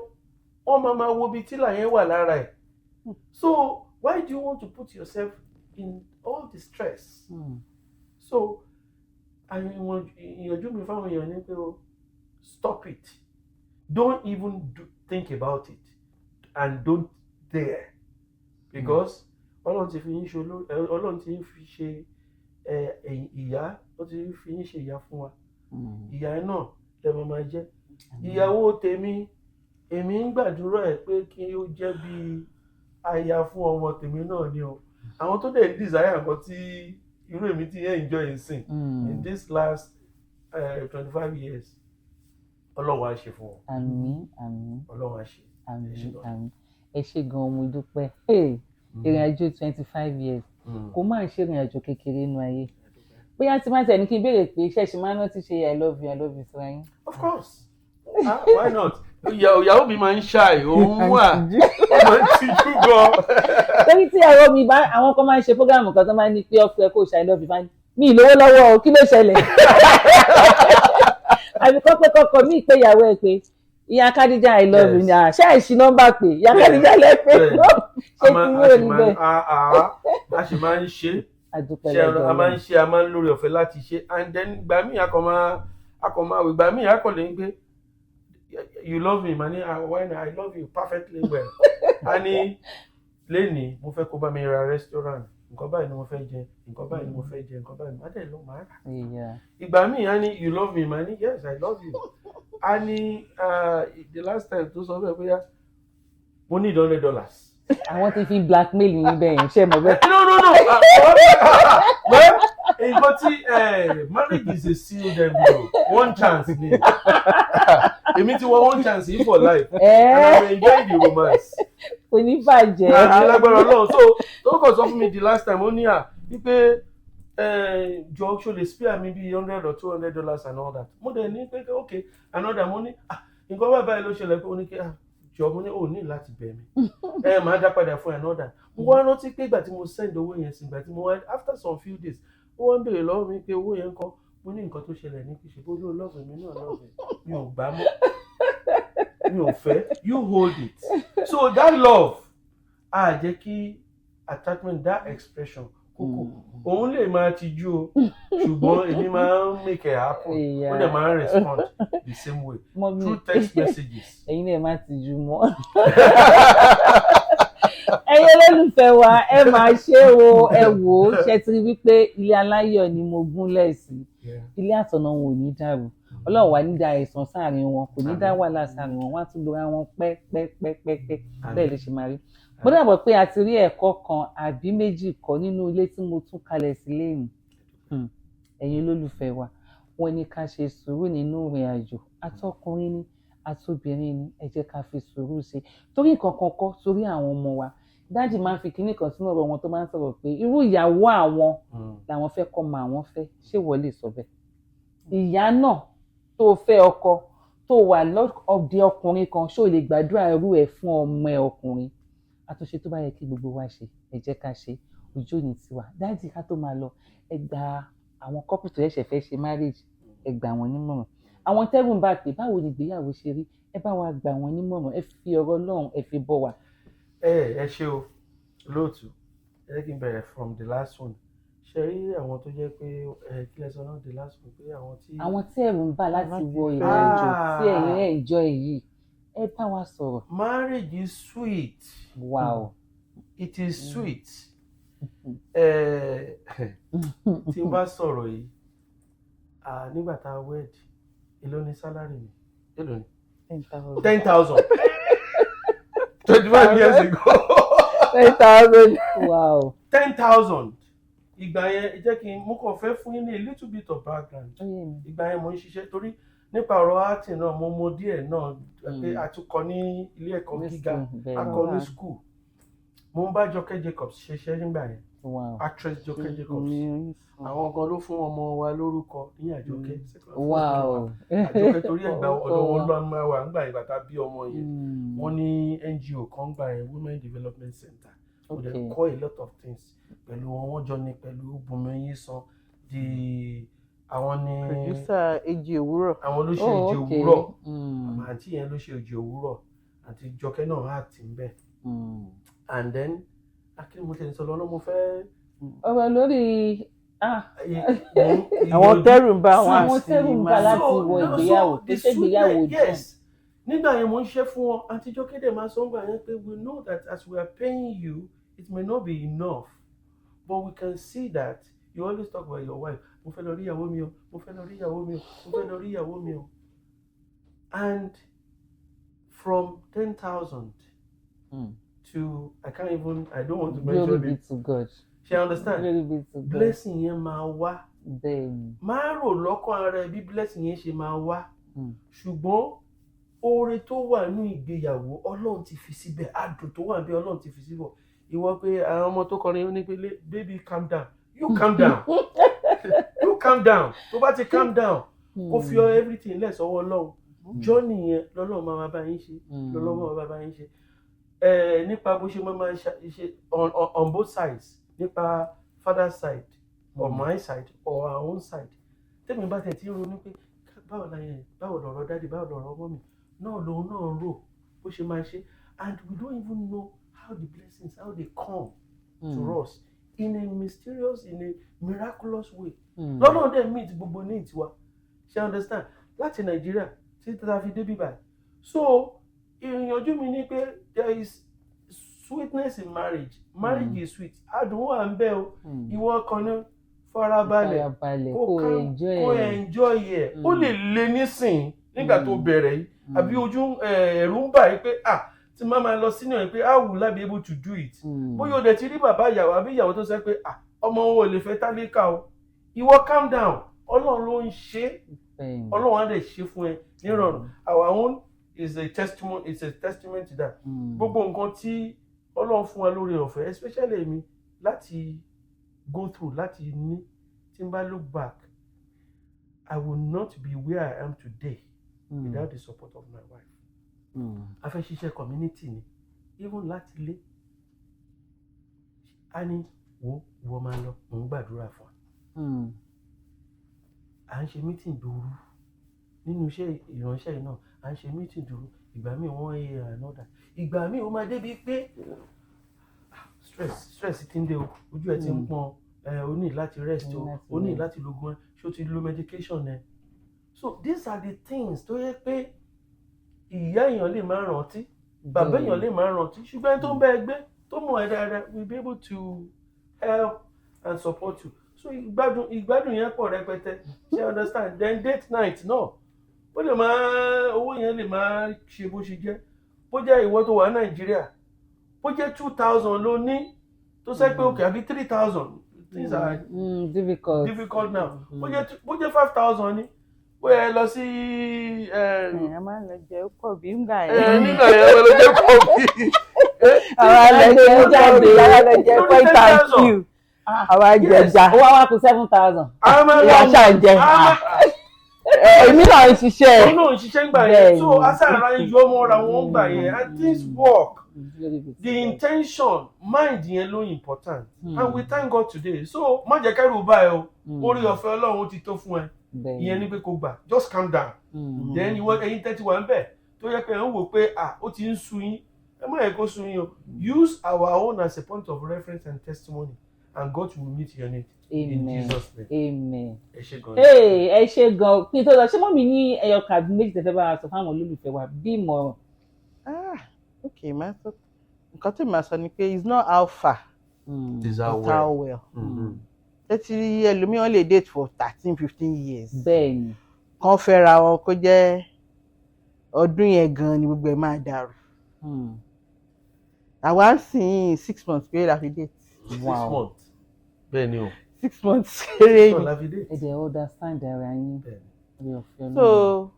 wọ́n máa wo ibi tí ìlà yẹn wà lára ẹ̀. So why do you want to put yourself in all the stress? So ìyànjú mi fáwọn èèyàn ni pé o stop it, don't even think about it and don't dare because Ọlọ́run ti fi yín ṣe Ọlọ́run ti fi ṣe ìyá ó ti fi yín ṣe ìyá fún wa ìyá náà lè máa jẹ́ ìyàwó tèmi èmi ń gbàdúrà ẹ̀ pé kí ó jẹ́ bí aya fún ọmọ tèmi náà ni o àwọn tó dẹ̀ desire nǹkan tí irú èmi ti yẹn enjoy ìsìn in this last 25 years Ọlọ́run á ṣe fún ọ. Àmín. Ọlọ́run á ṣe. Àmín. Ẹ ṣé gan-an mo dúpẹ́. Ìrìn àjò 25 years kò máa ń ṣe ìrìn àjò kékeré nínú ayé. Bóyá tí máa tẹ̀ ní kí n béèrè pé iṣẹ́ ṣe máa ń rántí ṣe I love you síra yín. Of course. Why not? Ìyàwó mi máa ń ṣàì òun wà ó máa ń tijú gan. Torí tí àwọn kan máa ń ṣe prógámù kan tó máa ń ní pé ọkọ ẹ kò ṣe I love you mi ìlówó lọ́wọ́ o kí ló ṣẹlẹ̀? Àbí kọ́kọ́ mi pé ìyàwó ẹ pé ìyá Kádíjà I love you ni ṣé àìsí nọ́mbà pé ìyá Kádíjà lẹ pé ṣé kí wọ́n rí bẹ́ẹ̀. A sì máa ń ṣe a máa ń lórí ọ̀fẹ́ láti ṣe and then ìgbà míì akọ̀máwé ìgbà míì akọ̀ lè ń gbé you love me mani when I love you perfectly well a ní lẹ́nìí mo fẹ́ kó bá mi ra restaurant nǹkan báyìí ni mo fẹ́ jẹ nǹkan báyìí ni mo fẹ́ jẹ nǹkan báyìí ni má dẹ̀ lọ máa rà. Ìgbà míì a ní you love me mani yes I love you a ní the last time tó sọ bẹ́ẹ̀ bóyá mo need $100. Àwọn ti fi blackmail yín bẹ́ẹ̀ yẹn ṣe mọ̀ bẹ́ẹ̀. No. Well, nǹkan tí marriage is a sealed envelope, one chance ni. Èmi ti wọ one chance yìí for life. And I'm enjoying the romance. Oníbàjẹ́. Alágbára Ọlọ́run. So tó kàn sọ fún mi the last time ó ní wípé jọ ṣo lè spare mi bí $100 or $200 and all that. Mo dẹ̀ ní pé okay another mo ní nǹkan báyìí ló ṣẹlẹ̀ pé ó ní kí jọ mo ní ò ní láti bẹ̀ mí. Màá dá padà fún another. Mo wá rántí pé ìgbà tí mo send owó yẹn sí ìgbà tí mo wá after some few days ó wá ń béèrè lọ́wọ́ mi pé owó yẹn kọ́ mo ní nǹkan tó ṣẹlẹ̀ ní kìí ṣe bó ló lọ́ọ̀fù mi náà lọ́ọ̀fù mi ò gbà mọ́ mi ò fẹ́ you hold it. So that love jẹ́ kí attachment that expression kókó òun lè máa tijú o ṣùgbọ́n èmi máa ń make it happen ó dẹ̀ máa ń respond the same way through text messages. Ẹ̀yin náà má tijú mọ́. Ẹ̀yin olólùfẹ́ wa ẹ máa ṣe o ẹ wò ó ṣe ti rí wípé ilé aláyọ̀ ni mo gúnlẹ̀ sí ilé àtọ̀nà wọn ò ní dàrú Ọlọ́run wà ní dá ẹ̀san sáàrin wọn kò ní dá wàhálà sáàrin wọn wọ́n á tún lora wọn pẹ́pẹ́pẹ́pẹ́ bẹ́ẹ̀ ló ṣe máa rí. Mo dàbọ̀ pé a ti rí ẹ̀kọ́ kan àbí méjì kọ́ nínú ilé tí mo tún kalẹ̀ sí lẹ́yìn. Ẹ̀yin olólùfẹ́ wa wọ́n ní ká ṣe sùúrù nínú ìrìn àjò àtọkùnrin ni àtobìnrin ni ẹ jẹ́ ká fi sùúrù ṣe torí nǹkan kan kọ́ torí àwọn ọmọ wa. Dájì máa ń fi kinní kan sínú ọ̀rọ̀ wọn tó máa ń sọ̀rọ̀ pé irú ìyàwó àwọn làwọn fẹ́ kọ́ mọ àwọn fẹ́ ṣé wọ́n lè sọ bẹ́ẹ̀. Ìyá náà tó fẹ́ ọkọ tó wà lọ́ọ̀dẹ ọkùnrin kan ṣó lè gbàdúrà irú ẹ̀ fún ọmọ ẹ̀ ọkùnrin. Àtúnṣe tó bá yẹ kí gbogbo wa ṣe ẹ jẹ́ ká ṣe ojú òní tiwa. Dájì ká tó máa lọ ẹ gba àwọn couple tó ṣẹ̀ṣẹ̀ fẹ́ ṣe marriage ẹ gbà wọ́n nímọ̀ràn. Àwọn tẹ́gùn bá pè báwo ni ìgbéyàwó ṣe rí ẹ bá wa gbà wọ́n nímọ̀ràn ẹ fi ọ̀rọ̀ Ọlọ́run ẹ fi bọ́ wa. Ẹ ṣé o lóòtú ẹ jẹ́ kí n bẹ̀rẹ̀ from the last one ṣe rí àwọn tó jẹ́ pé kí lẹ sọ náà the last one pé àwọn tí ẹ̀rù ń bà láti wọ ìrìn àjò tí ẹ̀yin enjoy yìí ẹ bá wa sọ̀rọ̀. Marriage is sweet. Wow. It is sweet. Tí n bá sọ̀rọ̀ yìí nígbà tá a wed èló ni salary mi èló ni 10,000 25 years ago. 10,000. Wow. 10,000. Ìgbà yẹn jẹ́ kí n mú kàn fẹ́ fún yín ní a little bit of background. Ìgbà yẹn mo ń ṣiṣẹ́ torí nípa ọ̀rọ̀ acting náà mo mọ díẹ̀ náà pé a tún kọ́ ní ilé ẹ̀kọ́ gíga a kọ́ ní school. Mo ń bá Jọkẹ́ Jacobs ṣiṣẹ́ nígbà yẹn. Actress Jọkẹ́ Jacobs. Àwọn kan ló fún ọmọ wa lórúkọ ní Àjọkẹ́. Àjọkẹ́ torí ẹ̀gbà ọ̀dọ̀ wọn ló máa wà nígbà ìgbà tá a bí ọmọ yẹn. Wọ́n ní NGO kan gbà yẹn Women Development Center. We dey call a lot of things pẹ̀lú wọn jọ ní pẹ̀lú Bùnmi Yísan di àwọn ní producer Èjì Òwúrọ̀ àwọn ló ṣe Èjì Òwúrọ̀ àǹtí yẹn ló ṣe Èjì Òwúrọ̀ àti Jọkẹ́ náà àti ń bẹ̀ and then akínú mo tẹ̀lé sọ̀rọ̀ ọlọ́mọ fẹ́. ọ̀rọ̀ lórí àwọn tẹ́rù ń bá wọn àwọn tẹ́rù ń bá láti wọ ìgbéyàwó tó ṣe ìgbéyàwó jù. Nígbà yẹn mo ń ṣe fún wọn àti Jọkẹ́ dẹ̀ máa sọ ń gbà yẹn pé we know that as we are paying you it may not be enough but we can see that you always talk about your wife mo fẹ́ lọ rí ìyàwó mi o mo fẹ́ lọ rí ìyàwó mi o mo fẹ́ lọ rí ìyàwó mi o and from 10,000 to I don't want to mention it. To God. She understand? Glory to God. Blessing yẹn máa wá. Bẹ́ẹ̀ni. Máa rò lọ́kàn ara ẹ bí blessing yẹn ṣe máa wá. Ṣùgbọ́n oore tó wà ní ìgbéyàwó Ọlọ́run ti fi síbẹ̀ adùn tó wà níbẹ̀ Ọlọ́run ti fi síbẹ̀. Ìwọ pé àwọn ọmọ tó kọrin ó ní pé baby calm down. You calm down. You calm down. Tó bá ti calm down, kó fi everything lẹ̀ sọ́wọ́ Ọlọ́run. Journey yẹn lọ́lọ́run máa bá yín ṣe. Lọ́lọ́run máa bá yín ṣe. Nípa bó ṣe máa ṣe on both sides nípa father's side or my side or our own side tẹ́mi bá tẹ̀ tí ń ronú pé báwo lọ̀rọ̀ dáàdì báwo lọ̀rọ̀ ọmọ mi náà lòun náà rò bó ṣe máa ṣe and we don't even know how the blessings how they come to us in a mysterious in a miraculous way lọ́nà dẹ̀ meet gbogbo needs wa ṣe understand láti Nàìjíríà títí tá a fi dé bíbá so ìyànjú mi ni pé there is sweetness in marriage. Marriage is sweet. Adùn wà ń bẹ o. Ìwọ kan ní farabalẹ̀ kó enjoy ẹ̀. Ó lè le nísìn nígbà tó bẹ̀rẹ̀ yìí. Àbí ojú ẹ̀rù ń bà yí pé tí máa lọ sínú ẹ̀ pé how will I be able to do it bóyá o dẹ̀ ti rí bàbá ìyàwó àbí ìyàwó tó sọ pé ọmọ wọn ò lè fẹ́ tálíkà o ìwọ calm down Ọlọ́run ló ń ṣe Ọlọ́run á dẹ̀ ṣe fún ẹ nírọ̀rùn our own is a testament to that gbogbo nǹkan tí Ọlọ́run fún wa lórí ọ̀fẹ́ especially èmi láti go through láti ní tí n bá look back I will not be where I am today without the support of my wife. A fẹ́ ṣiṣẹ́ community ni even láti ilé a ní wo máa lọ mò ń gbàdúrà fún wa. À ń ṣe meeting dòru nínú iṣẹ́ ìránṣẹ́ yìí náà à ń ṣe meeting dòru ìgbà míì wọ́n yẹ another ìgbà míì ó máa débi pé stress ti ń dé o ojú ẹ ti ń pọ́n o ní láti rest o ní láti lo gun ṣó ti lo medication ẹ so these are the things tó yẹ pé ìyá èèyàn lè máa rántí bàbá èèyàn lè máa rántí ṣùgbọ́n tó ń bẹ ẹgbẹ́ tó mọ̀ ẹ́ dáadáa we be able to help and support you so ìgbádùn yẹn pọ̀ rẹpẹtẹ ṣe understand then date night náà ó lè máa owó yẹn lè máa ṣe bó ṣe jẹ́ bó jẹ́ ìwọ tó wà Nàìjíríà bó jẹ́ 2,000 ló ní tó sẹ́ pé òkè àbí 3,000 things are difficult now bó jẹ́ 5,000 ní ó yẹ lọ sí. ẹ máa ń lọ jẹ pọ̀ bí ń gbà yẹn. nígbà yẹn wọ́n lọ jẹ́ pọ̀ bí. àwọn àlejò jáde àwọn àlejò point and queue àwọn àjẹjà. ó wá kù 7,000. ìyá ṣàǹjẹ. èmi náà ń ṣiṣẹ́. òun náà ń ṣiṣẹ́ ń gbà yẹn so asára yọ ọmọ ra wọn gbà yẹn and things work. The intention mind yẹn ló important and we thank God today so má jẹ́ kẹ́rù bá ẹ o orí ọ̀fẹ́ Ọlọ́run ó ti tó fún ẹ ìyẹn ni pé kó gbà just calm down then ìwọ ẹ̀yin tẹ́tí wà ń bẹ̀ tó yẹ pé ẹ̀ ń wò pé ó ti ń sú yín ẹ má yẹ kó sú yín o use our own as a point of reference and testimony and God will meet your need. Amen. In Jesus' name. Amen. Ẹ ṣé gan. Ẹ ṣé gan kí n tó lọ ṣé mọ́ mi ní ẹyọ kàbí méjì tẹ́fẹ́ bá wa sọ fáwọn olólùfẹ́ wa bí ìmọ̀ràn. Okay, máa sọ nǹkan tí màá sọ ni pé it's not how far It's but how well. Tẹ́tí ẹlòmíràn lè date for 13-15 years. Bẹ́ẹ̀ni. Kán fẹ́ra wọn kó jẹ́ ọdún yẹn gan ni gbogbo ẹ̀ máa dàrú. Àwa ń sìn 6 months péré la fi date. 6 months. Bẹ́ẹ̀ ni o. 6 months péré ni. Ẹ̀dẹ̀ understand ara yín. So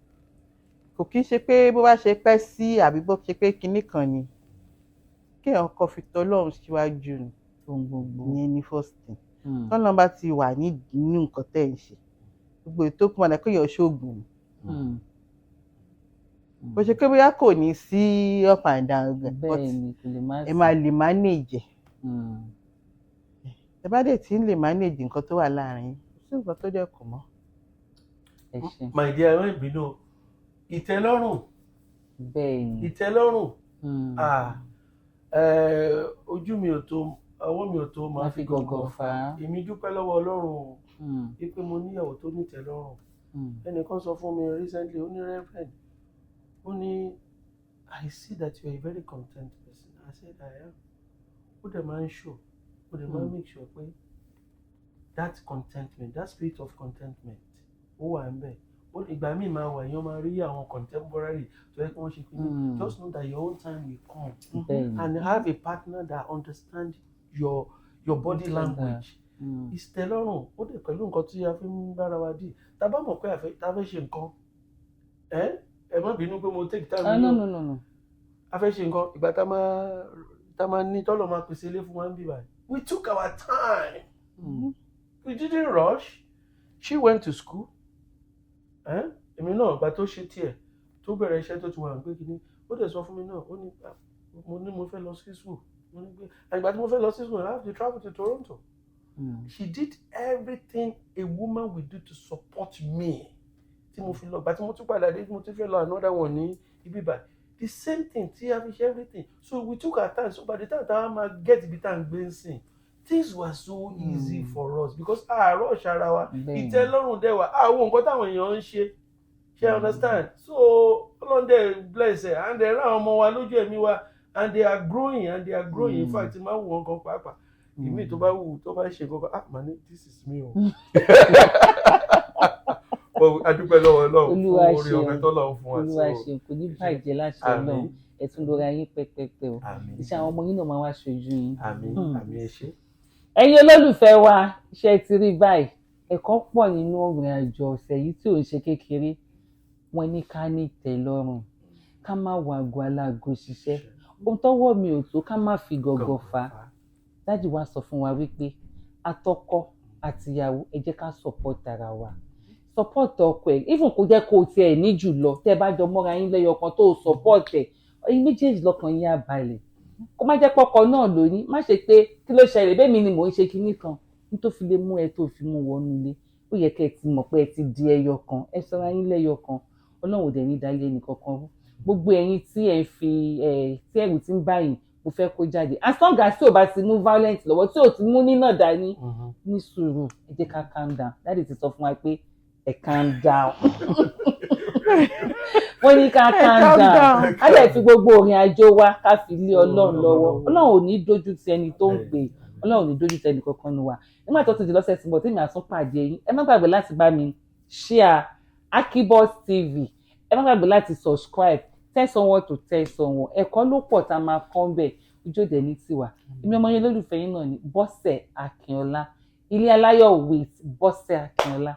kò kí ń ṣe pé bó bá ṣe pẹ́ sí àbí bó ṣe pé kinní kan ni kéèyàn kọ́ fi tọ́lọ́run síwájú ni ohun gbogbo ìyẹn ní first thing. Tọ́lọ́run bá ti wà nínú nǹkan tẹ́ ẹ̀ ń ṣe gbogbo ètò kún ọ̀nà kéèyàn ṣoògùn ni. Bó ṣe pé bóyá kò ní sí up and down but ẹ máa lè manage. Ẹ bá dẹ̀ tí ń lè manage nǹkan tó wà láàrin sí nǹkan tó dẹ̀ kù mọ́. My dear ẹ má bínú ìtẹ́lọ́rùn ìtẹ́lọ́rùn ojú mi ò tó ọwọ́ mi ò tó máa fi gọ̀gọ̀ fà á èmi dúpẹ́ lọ́wọ́ Ọlọ́run wípé mo níyàwó tó nítẹ́lọ́rùn ẹnìkan sọ fún mi recently ó ní reverend ó ní I see that you are a very content person I said I am ó dẹ̀ máa ń show ó dẹ̀ máa ń make sure pé that contentment that spirit of contentment ó wà ń bẹ̀ ìgbà míì máa wà èèyàn máa rí àwọn contemporary tó yẹ kí wọ́n ṣe pé just know that your own time will come and have a partner that understand your body language ìtẹ́lọ́rùn ó dẹ̀ pẹ̀lú nǹkan tí a fi ń bára wa dì tá a bá mọ̀ pé a fẹ́ ṣe nǹkan ẹ má bínú pé mo take time no. a fẹ́ ṣe nǹkan ìgbà tá a máa ní tọ́lọ̀ máa pèsè ilé fún wa ń bì báyìí we took our time we didn't rush she went to school. Èmi náà ìgbà tó ṣe tiẹ̀ tó bẹ̀rẹ̀ iṣẹ́ tó ti wà pé kìíní ó dẹ̀ sọ fún mi náà ó ní mo fẹ́ lọ sí school mo ní pé àgbà tí mo fẹ́ lọ sí school I have to travel to Toronto. She did everything a woman will do to support me tí mo fi lọ ìgbà tí mo tún padà dé tí mo tún fẹ́ lọ another one ní ibi báyìí the same thing tí a fi ṣe everything so we took our time so by the time táwa máa get ibi tá à ń gbé ń sìn things were so easy for us because rush ara wa ìtẹ́lọ́rùn dẹ̀ wà àwọn nǹkan táwọn èèyàn ń ṣe understand so Ọlọ́run dẹ̀ bless ẹ̀ and ẹ̀ ráwọn ọmọ wa lójú ẹ̀mí wa and they are growing in fact máa wù wọn kan pàápàá ìmí tó bá wù tó bá ṣe kankan mani this is me o. adúpẹ́ lọ́wọ́ Ọlọ́run fún orí ọ̀fẹ́ tọ́lọ́run fún wa. Olúwa ṣe kò ní bàjẹ́ láṣẹ Ọlọ́run ẹ tún lóra yín pẹ́pẹ́pẹ́ o àmín iṣẹ́ àwọn ọmọ yín náà máa wá ṣojú yín. àmín àmín ẹ ṣé. ẹ̀yin olólùfẹ́ wa iṣẹ́ ti rí báyìí ẹ̀kọ́ pọ̀ nínú ìrìn àjò ọ̀sẹ̀ yìí tí ò ń ṣe kékeré wọ́n ní ká ní ìtẹ́lọ́rùn ká má wàgò aláàgò ṣiṣẹ́ ohun tọ́wọ́ mi ò tó ká má fi gọ̀gọ̀ fà á. Dájú wa sọ fún wa wípé atọ́kọ àtìyàwó ẹ jẹ́ ká support ara wa support ọkọ ẹ̀ even kó jẹ́ kó o tiẹ̀ ní jù lọ tẹ́ ẹ bá jọ mọ́ra yín lẹ́yọ kan tó o support ẹ̀ ẹ̀yin méjèèjì lọ́kàn yín á balẹ̀ kó má jẹ́ pọ́kọ náà lóní má ṣe pé kí ló ṣẹlẹ̀ bẹ́ẹ̀ mi ni mò ń ṣe kinní kan ní tó fi lè mú ẹ tó fi mú wọnú ilé ó yẹ kẹ́ ẹ ti mọ̀ pé ẹ ti di ẹyọ kan ẹ sọra yín lẹ́yọ kan Ọlọ́run ò dẹ̀ ní dalẹ̀ ẹnì kankan rú gbogbo ẹ̀yin tí ẹ fi tí ẹ̀rù ti ń báyìí mo fẹ́ kó jáde as long as tí ò bá ti mú violence lọ́wọ́ tí ò ti mú nínà dání ní sùúrù ẹ jẹ́ ká calm down dáàdì ti sọ fún wa pé ẹ calm down wọ́n ní ká calm down á lè fi gbogbo òrìn àjò wa ká fi lé Ọlọ́run lọ́wọ́ Ọlọ́run ò ní dójú ti ẹni tó ń pè Ọlọ́run ò ní dójú ti ẹni kankan nu wa nígbà tó ti di lọ́sẹ̀ tí mo tí mi àtún pàdé yín ẹ má gbàgbé láti bá mi share Akibos TV ẹ má gbàgbé láti subscribe tell someone to tell someone ẹ̀kọ́ ló pọ̀ tá a máa kọ́ ń bẹ̀ ojú òde ní tiwa èmi ọmọ yẹn lólùfẹ́ yín náà ni Bose Akinola Ile Alayo with Bose Akinola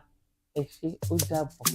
ẹ ṣé ó dàbọ̀.